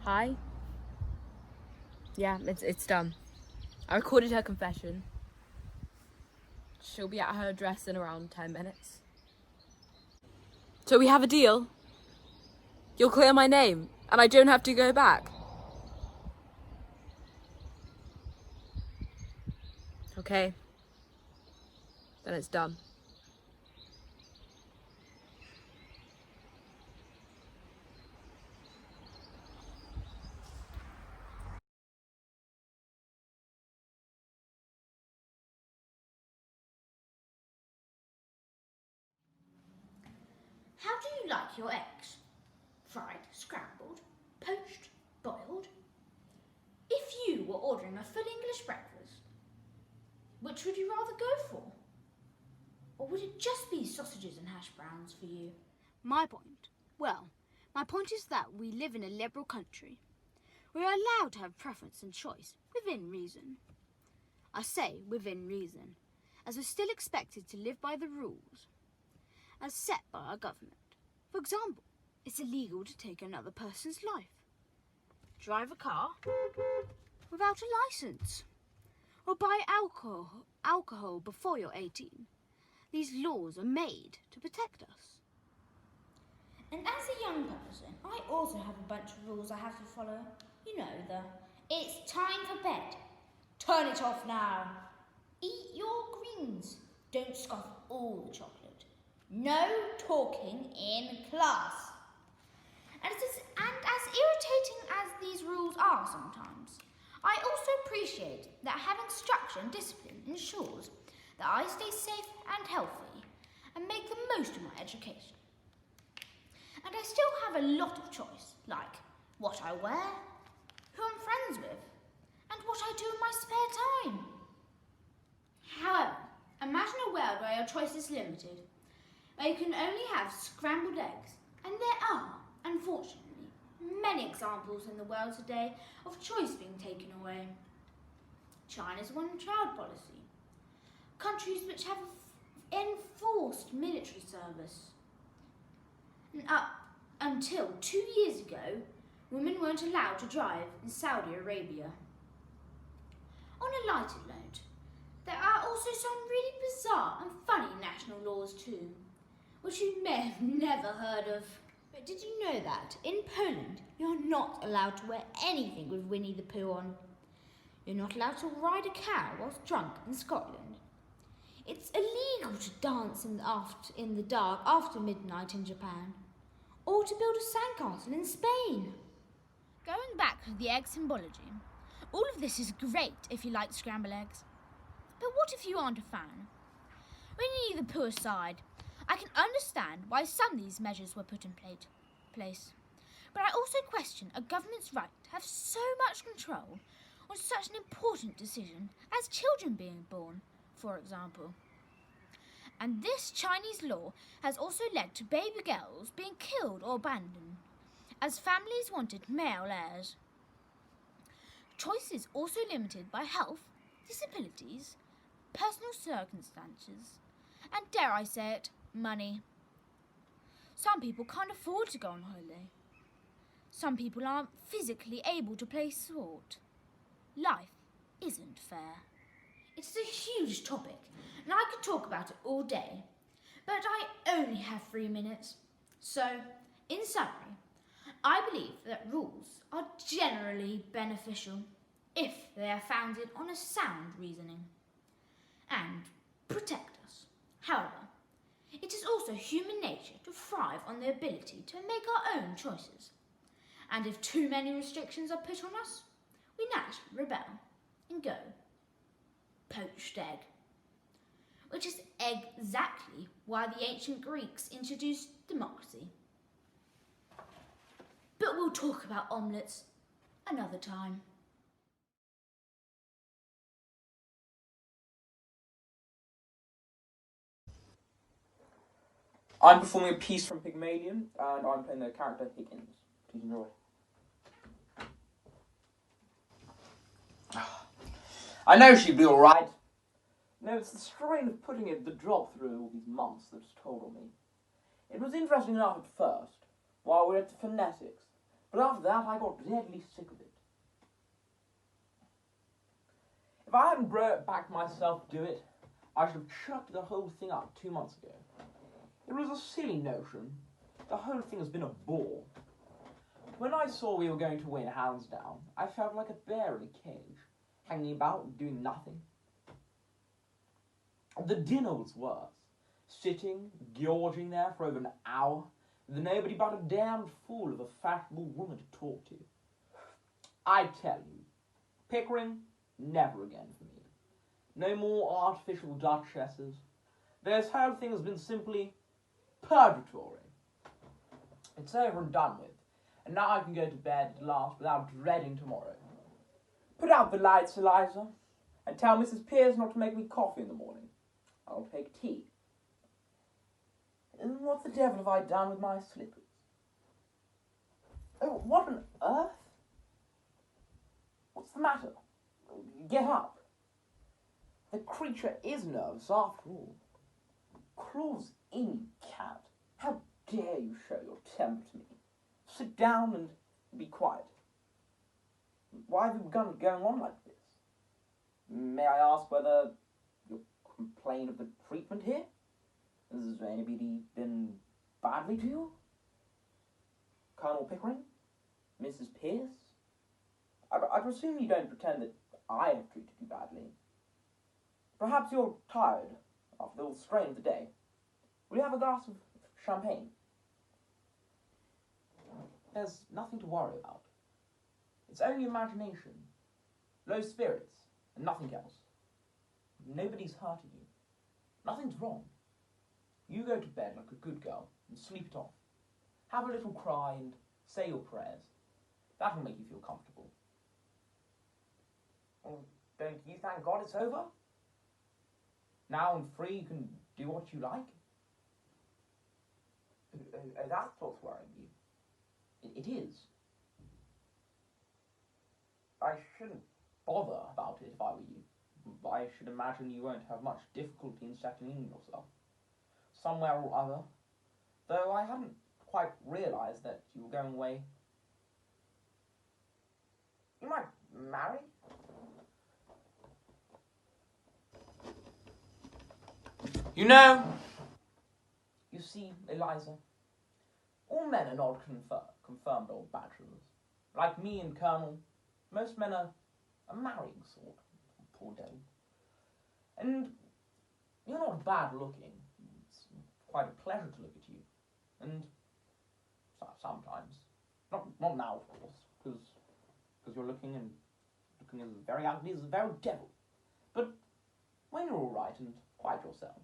Hi? Yeah, it's done. I recorded her confession. She'll be at her address in around 10 minutes. So we have a deal? You'll clear my name, and I don't have to go back? Okay. Then it's done. How do you like your eggs? Fried, scrambled, poached, boiled? If you were ordering a full English breakfast, which would you rather go for? Or would it just be sausages and hash browns for you? My point? Well, my point is that we live in a liberal country. We are allowed to have preference and choice, within reason. I say within reason, as we're still expected to live by the rules as set by our government. For example, it's illegal to take another person's life, drive a car without a license, or buy alcohol before you're 18. These laws are made to protect us. And as a young person, I also have a bunch of rules I have to follow. You know, it's time for bed. Turn it off now. Eat your greens. Don't scoff all the chocolate. No talking in class. And as irritating as these rules are sometimes, I also appreciate that having structure and discipline ensures that I stay safe and healthy and make the most of my education. And I still have a lot of choice, like what I wear, who I'm friends with, and what I do in my spare time. However, imagine a world where your choice is limited, where you can only have scrambled eggs, and there are, unfortunately, many examples in the world today of choice being taken away. China's one-child policy, countries which have enforced military service. And up until 2 years ago, women weren't allowed to drive in Saudi Arabia. On a lighter note, there are also some really bizarre and funny national laws too, which you may have never heard of. But did you know that in Poland you're not allowed to wear anything with Winnie the Pooh on? You're not allowed to ride a cow whilst drunk in Scotland. It's illegal to dance in the dark after midnight in Japan, or to build a sandcastle in Spain. Going back to the egg symbology, all of this is great if you like scrambled eggs. But what if you aren't a fan? Winnie the Pooh aside, I can understand why some of these measures were put in place. But I also question a government's right to have so much control on such an important decision as children being born, for example. And this Chinese law has also led to baby girls being killed or abandoned, as families wanted male heirs. Choice is also limited by health, disabilities, personal circumstances, and dare I say it, money. Some people can't afford to go on holiday. Some people aren't physically able to play sport. Life isn't fair. It's a huge topic, and I could talk about it all day, but I only have 3 minutes. So, in summary, I believe that rules are generally beneficial if they are founded on a sound reasoning and protect us. However, it is also human nature to thrive on the ability to make our own choices. And if too many restrictions are put on us, we naturally rebel and go poached egg. Which is exactly why the ancient Greeks introduced democracy. But we'll talk about omelettes another time. I'm performing a piece from Pygmalion, and I'm playing the character Higgins. Please enjoy. I know she'd be alright. No, it's the strain of putting the job through all these months that's told on me. It was interesting enough at first, while we were at the phonetics, but after that I got deadly sick of it. If I hadn't brought it back myself to do it, I should have chucked the whole thing up 2 months ago. It was a silly notion. The whole thing has been a bore. When I saw we were going to win hands down, I felt like a bear in a cage, hanging about and doing nothing. The dinner was worse. Sitting, gorging there for over an hour, with nobody but a damned fool of a fashionable woman to talk to. I tell you, Pickering, never again for me. No more artificial duchesses. This whole thing has been simply purgatory. It's over and done with, and now I can go to bed at last without dreading tomorrow. Put out the lights, Eliza, and tell Mrs. Pierce not to make me coffee in the morning. I'll take tea. And what the devil have I done with my slippers? Oh, what on earth? What's the matter? Get up. The creature is nervous after all. Claws in, cat. How dare you show your temper to me? Sit down and be quiet. Why have you begun going on like this? May I ask whether you complain of the treatment here? Has anybody been badly to you? Colonel Pickering? Mrs. Pierce? I presume you don't pretend that I have treated you badly. Perhaps you're tired after the strain of the day. Will you have a glass of champagne? There's nothing to worry about. It's only imagination, low spirits, and nothing else. Nobody's hurting you. Nothing's wrong. You go to bed like a good girl and sleep it off. Have a little cry and say your prayers. That'll make you feel comfortable. Well, don't you thank God it's over? Now I'm free, you can do what you like. That's what's worrying you. It is. I shouldn't bother about it if I were you. I should imagine you won't have much difficulty in settling in yourself, somewhere or other, though I hadn't quite realised that you were going away. You might marry? You know, you see, Eliza, all men are not confirmed old bachelors. Like me and Colonel, most men are a marrying sort, poor devil. And you're not bad looking. It's quite a pleasure to look at you. And sometimes, not now, of course, because you're looking as very ugly as the very devil. But when you're all right and quite yourself,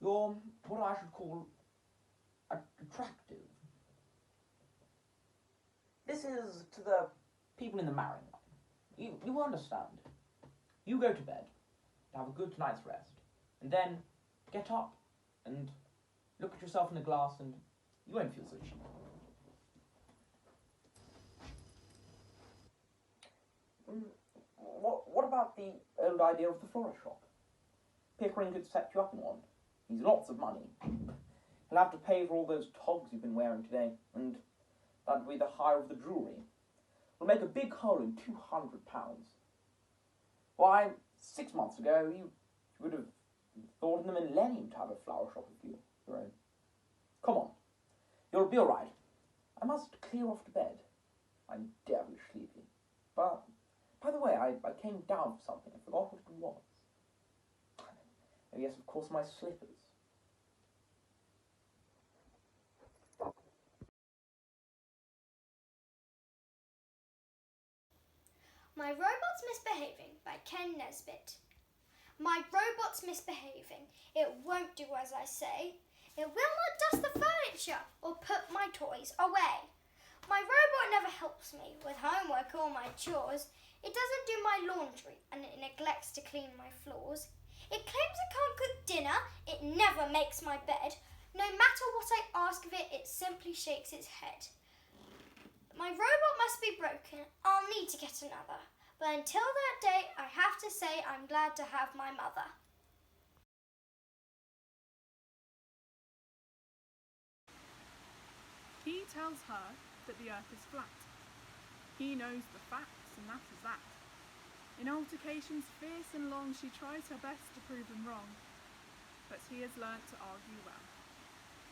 you're what I should call attractive. This is to the people in the marrying line. You understand. You go to bed, have a good night's rest, and then get up and look at yourself in the glass and you won't feel so cheap. What about the old idea of the florist shop? Pickering could set you up in one. He's lots of money. He'll have to pay for all those togs you've been wearing today, and that'll be the hire of the jewellery. We'll make a big hole in £200. Why, 6 months ago, you would have thought in the millennium to have a flower shop of your own. Come on, you'll be all right. I must clear off to bed. I'm devilish sleepy. But, by the way, I came down for something. I forgot what it was. Oh, yes, of course, my slippers. My Robot's Misbehaving by Ken Nesbitt. My robot's misbehaving. It won't do as I say. It will not dust the furniture or put my toys away. My robot never helps me with homework or my chores. It doesn't do my laundry and it neglects to clean my floors. It claims it can't cook dinner. It never makes my bed. No matter what I ask of it, it simply shakes its head. My robot must be broken. I'll need to get another. But until that day, I have to say I'm glad to have my mother. He tells her that the earth is flat. He knows the facts, and that is that. In altercations fierce and long, she tries her best to prove him wrong. But he has learnt to argue well.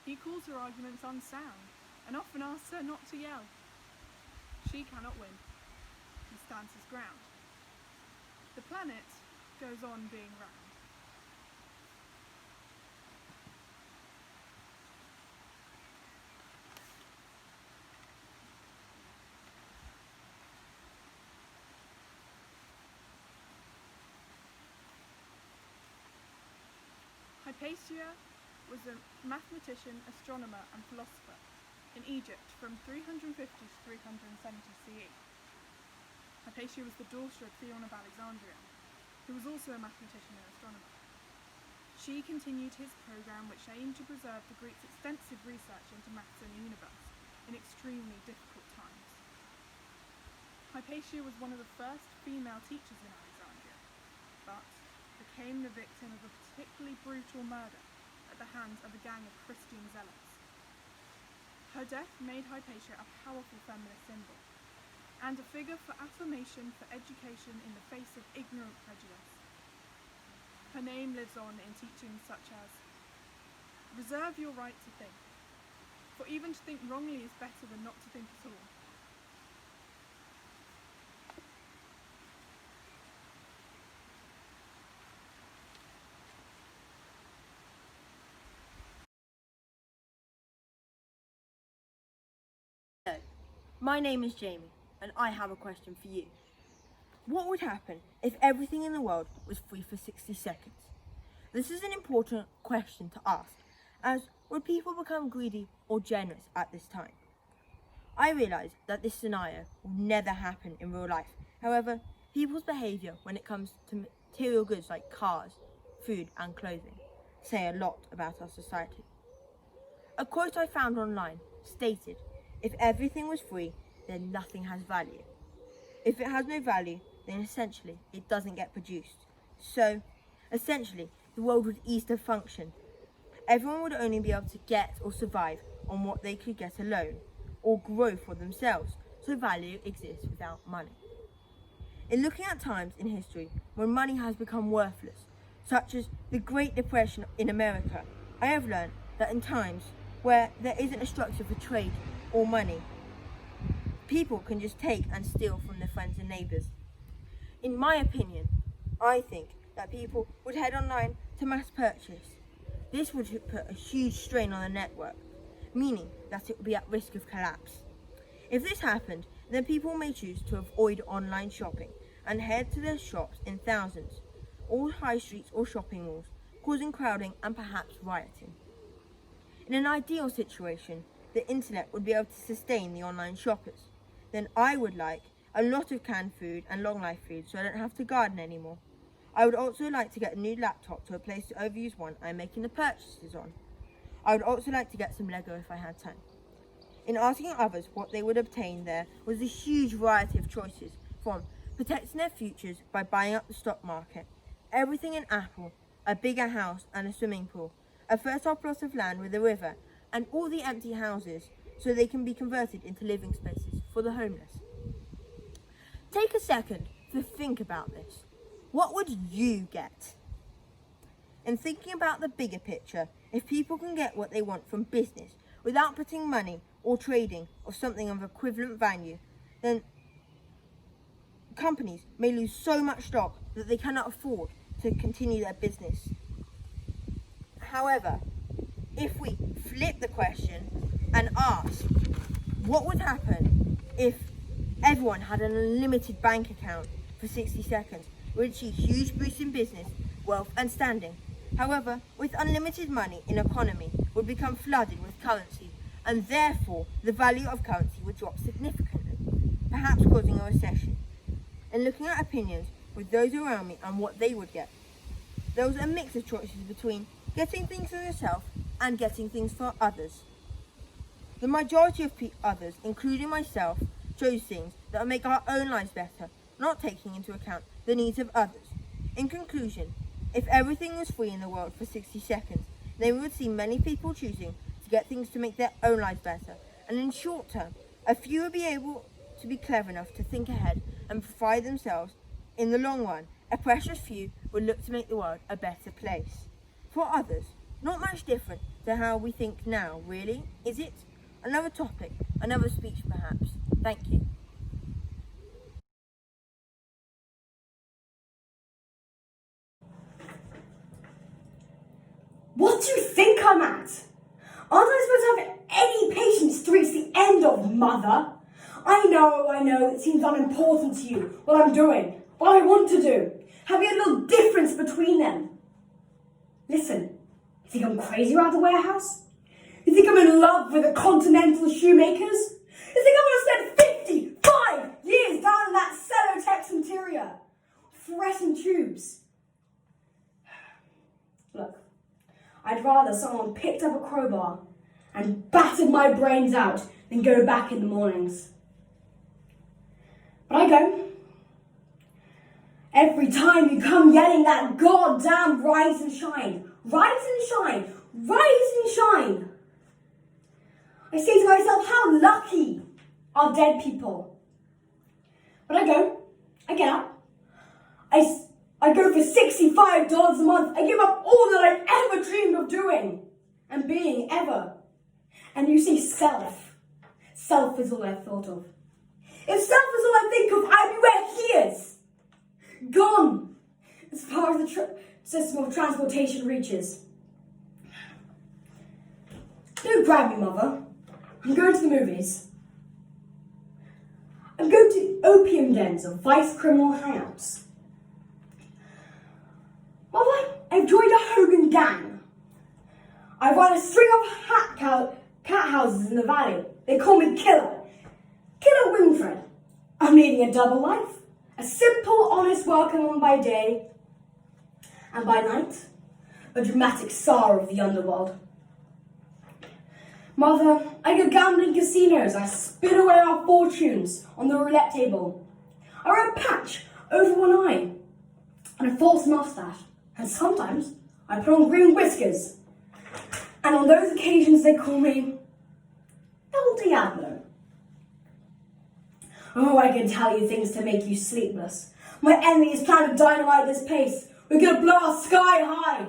He calls her arguments unsound, and often asks her not to yell. She cannot win. He stands his ground. The planet goes on being round. Hypatia was a mathematician, astronomer and philosopher in Egypt from 350 to 370 CE. Hypatia was the daughter of Theon of Alexandria, who was also a mathematician and astronomer. She continued his program which aimed to preserve the Greeks' extensive research into maths and the universe in extremely difficult times. Hypatia was one of the first female teachers in Alexandria, but became the victim of a particularly brutal murder at the hands of a gang of Christian zealots. Her death made Hypatia a powerful feminist symbol, and a figure for affirmation for education in the face of ignorant prejudice. Her name lives on in teachings such as, reserve your right to think, for even to think wrongly is better than not to think at all. Hello, my name is Jamie, and I have a question for you. What would happen if everything in the world was free for 60 seconds? This is an important question to ask, as would people become greedy or generous at this time? I realise that this scenario will never happen in real life. However, people's behaviour when it comes to material goods like cars, food and clothing say a lot about our society. A quote I found online stated, "If everything was free, then nothing has value. If it has no value, then essentially it doesn't get produced. So, essentially, the world would ease to function. Everyone would only be able to get or survive on what they could get alone, or grow for themselves, so value exists without money." In looking at times in history when money has become worthless, such as the Great Depression in America, I have learned that in times where there isn't a structure for trade or money, people can just take and steal from their friends and neighbours. In my opinion, I think that people would head online to mass purchase. This would put a huge strain on the network, meaning that it would be at risk of collapse. If this happened, then people may choose to avoid online shopping and head to their shops in thousands, all high streets or shopping malls, causing crowding and perhaps rioting. In an ideal situation, the internet would be able to sustain the online shoppers. Then I would like a lot of canned food and long life food so I don't have to garden anymore. I would also like to get a new laptop to replace the overused one I'm making the purchases on. I would also like to get some Lego if I had time. In asking others what they would obtain, there was a huge variety of choices, from protecting their futures by buying up the stock market, everything in Apple, a bigger house and a swimming pool, a fertile plot of land with a river, and all the empty houses so they can be converted into living spaces for the homeless. Take a second to think about this. What would you get? In thinking about the bigger picture, if people can get what they want from business without putting money or trading or something of equivalent value, then companies may lose so much stock that they cannot afford to continue their business. However, if we flip the question and ask, what would happen if everyone had an unlimited bank account for 60 seconds? Would achieve huge boosts in business, wealth and standing. However, with unlimited money, an economy would become flooded with currency, and therefore the value of currency would drop significantly, perhaps causing a recession. In looking at opinions with those around me and what they would get, there was a mix of choices between getting things for yourself and getting things for others. The majority of others, including myself, chose things that would make our own lives better, not taking into account the needs of others. In conclusion, if everything was free in the world for 60 seconds, then we would see many people choosing to get things to make their own lives better, and in short term, a few would be able to be clever enough to think ahead and provide themselves. In the long run, a precious few would look to make the world a better place. For others, not much different to how we think now, really, is it? Another topic, another speech perhaps. Thank you. What do you think I'm at? Aren't I supposed to have any patience to reach the end of, Mother? I know, it seems unimportant to you, what I'm doing, what I want to do. Have you a little difference between them? Listen, you think I'm crazy around the warehouse? You think I'm in love with the Continental shoemakers? You think I'm going to spend 55 years down in that Celotex interior? Fluorescent tubes. Look, I'd rather someone picked up a crowbar and battered my brains out than go back in the mornings. But I go. Every time you come yelling that goddamn rise and shine, rise and shine, rise and shine, I say to myself, how lucky are dead people. But I go, I get up, I go for $65 a month. I give up all that I've ever dreamed of doing and being ever. And you say self. Self is all I've thought of. If self is all I think of, I'd be where he is. Gone. As far as the system of transportation reaches. Don't grab me, Mother. I'm going to the movies. I'm going to opium dens of vice criminal hangouts. Mother, I've joined a Hogan gang. I run a string of cat houses in the valley. They call me Killer. Killer Winfred. I'm leading a double life. A simple, honest workman by day. And by night, a dramatic star of the underworld. Mother, I go gambling casinos. I spin away our fortunes on the roulette table. I wear a patch over one eye and a false mustache. And sometimes I put on green whiskers. And on those occasions they call me El Diablo. Oh, I can tell you things to make you sleepless. My enemies plan to dynamite this place. We're going to blow our sky high.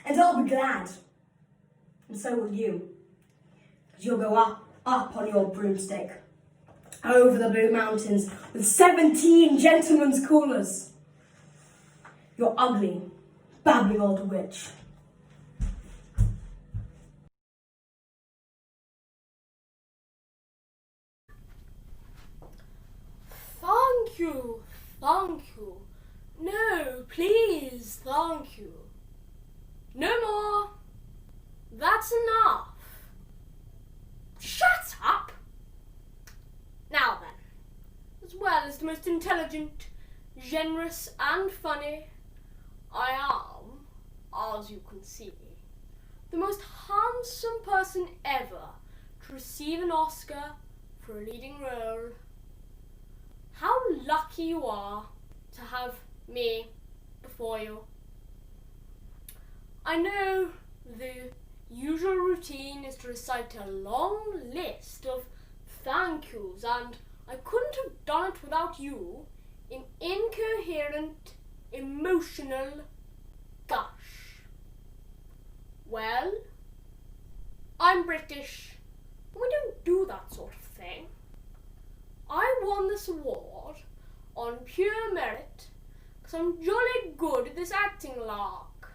And I'll be glad. And so will you. Because you'll go up on your broomstick. Over the Blue Mountains with 17 gentlemen's coolers. You're ugly, babbling old witch. Thank you. No, please, thank you. No more. That's enough. Shut up! Now then, as well as the most intelligent, generous and funny, I am, as you can see, the most handsome person ever to receive an Oscar for a leading role. How lucky you are to have me before you. I know the usual routine is to recite a long list of thank yous, and I couldn't have done it without you in incoherent, emotional gush. Well, I'm British, and we don't do that sort of thing. I won this award on pure merit because I'm jolly good at this acting lark.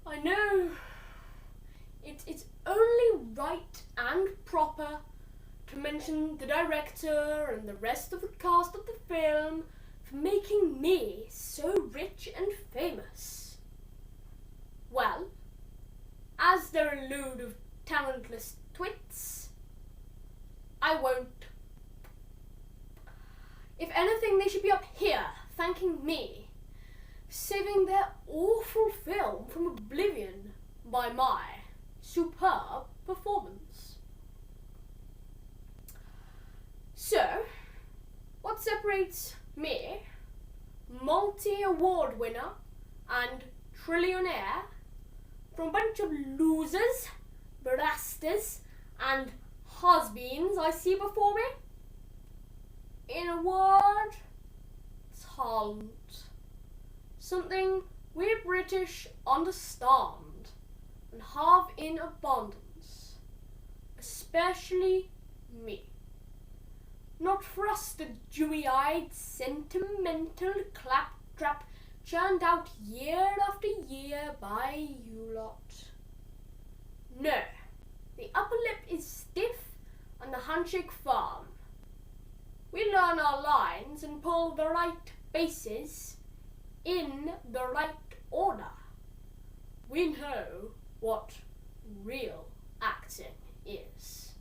I know it's only right and proper to mention the director and the rest of the cast of the film for making me so rich and famous. Well, as they're a load of talentless twits, I won't. If anything, they should be up here thanking me, saving their awful film from oblivion by my superb performance. So, what separates me, multi-award winner and trillionaire, from a bunch of losers, barasters and has-beens I see before me? In a word, talent. Something we British understand and have in abundance. Especially me. Not frustrated, dewy-eyed, sentimental claptrap churned out year after year by you lot. No, the upper lip is stiff and the handshake firm. We learn our lines and pull the right bases in the right order. We know what real acting is.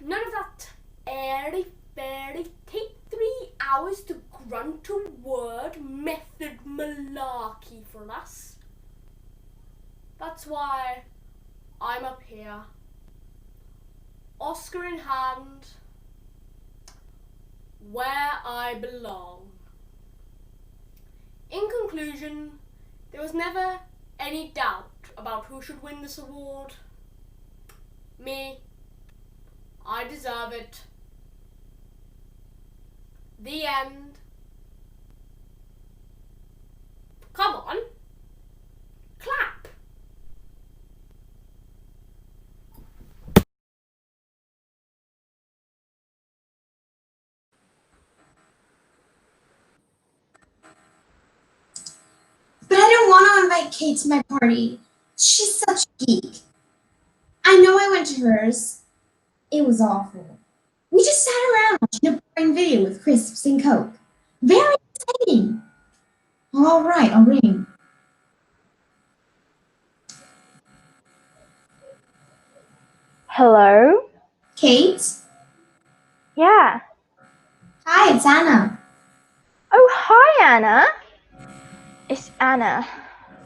None of that airy-fairy, take 3 hours to grunt a word method malarkey for us. That's why I'm up here, Oscar in hand, where I belong. In conclusion, there was never any doubt about who should win this award. Me. I deserve it. The end. Come on. Clap. But I don't want to invite Kate to my party. She's such a geek. I know I went to hers. It was awful. We just sat around watching a boring video with crisps and Coke. Very exciting. All right, I'll ring. Hello? Kate? Yeah. Hi, it's Anna. Oh, hi, Anna. It's Anna.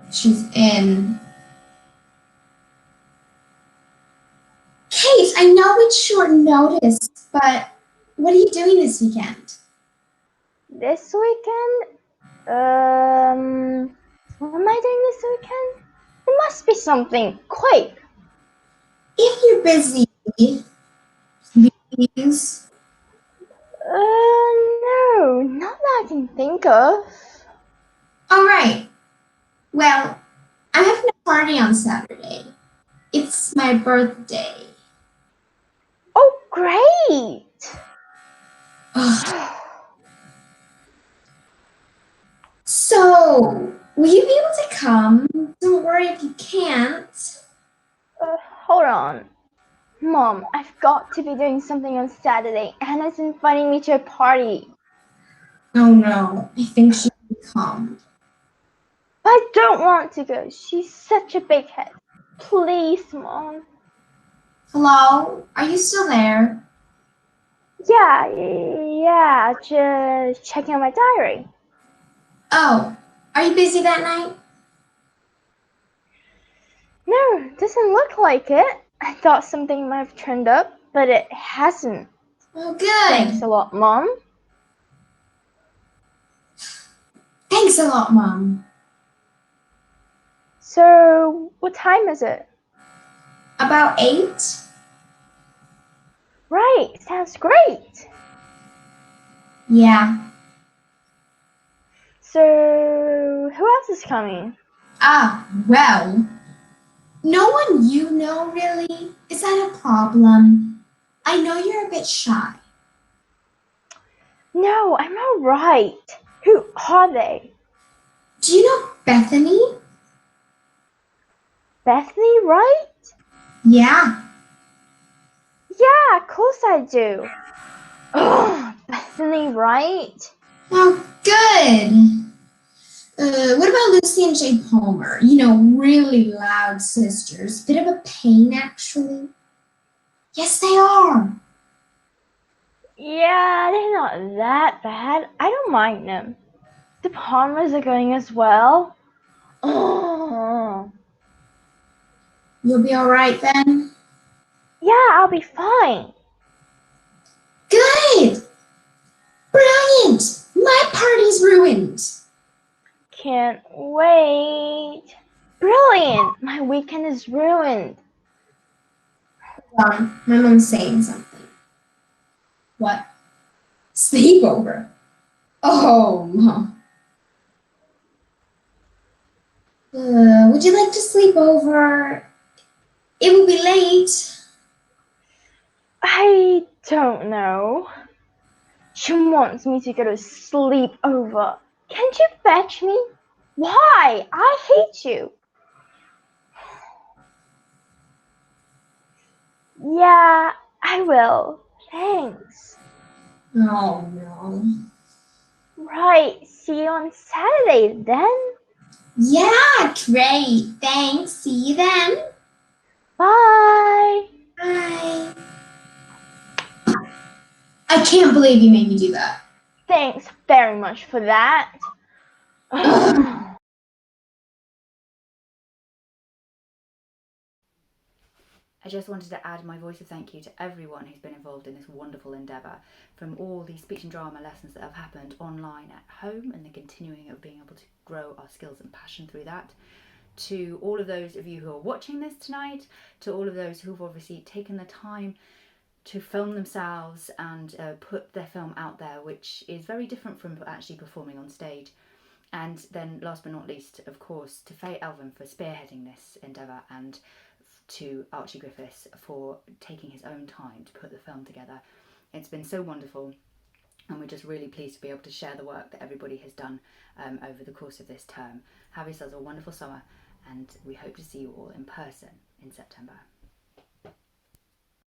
She's in. Kate, I know it's short notice, but what are you doing this weekend? This weekend? What am I doing this weekend? There must be something. Quick. If you're busy, please. No, not that I can think of. All right. Well, I'm having a party on Saturday. It's my birthday. Oh, great! So, will you be able to come? Don't worry if you can't. Hold on. Mom, I've got to be doing something on Saturday. Anna's inviting me to a party. Oh no, I think she can come. I don't want to go. She's such a big head. Please, Mom. Hello? Are you still there? Yeah, just checking out my diary. Oh, are you busy that night? No, doesn't look like it. I thought something might have turned up, but it hasn't. Oh, good. Thanks a lot, Mom. Thanks a lot, Mom. So, what time is it? About 8? Right, sounds great. Yeah. So, who else is coming? Well, no one you know, really. Is that a problem? I know you're a bit shy. No, I'm all right. Who are they? Do you know Bethany? Bethany, right? Yeah. Yeah, of course I do. Oh, Bethany, right? Oh, good. What about Lucy and Jade Palmer? You know, really loud sisters. Bit of a pain, actually. Yes, they are. Yeah, they're not that bad. I don't mind them. The Palmers are going as well. Oh. You'll be all right then? Yeah, I'll be fine. Good! Brilliant! My party's ruined. Can't wait. Brilliant! My weekend is ruined. Hold on, my mom's saying something. What? Sleepover? Oh, Mom. Would you like to sleep over? It will be late. I don't know. She wants me to go to sleep over. Can't you fetch me? Why? I hate you. Yeah, I will. Thanks. Oh, no. Right, see you on Saturday then. Yeah, great. Thanks. See you then. Bye. Bye. I can't believe you made me do that. Thanks very much for that. I just wanted to add my voice of thank you to everyone who's been involved in this wonderful endeavour, from all the speech and drama lessons that have happened online at home and the continuing of being able to grow our skills and passion through that, to all of those of you who are watching this tonight, to all of those who've obviously taken the time to film themselves and put their film out there, which is very different from actually performing on stage. And then last but not least, of course, to Faye Elvin for spearheading this endeavour, and to Archie Griffiths for taking his own time to put the film together. It's been so wonderful, and we're just really pleased to be able to share the work that everybody has done over the course of this term. Have yourselves a wonderful summer, and we hope to see you all in person in September.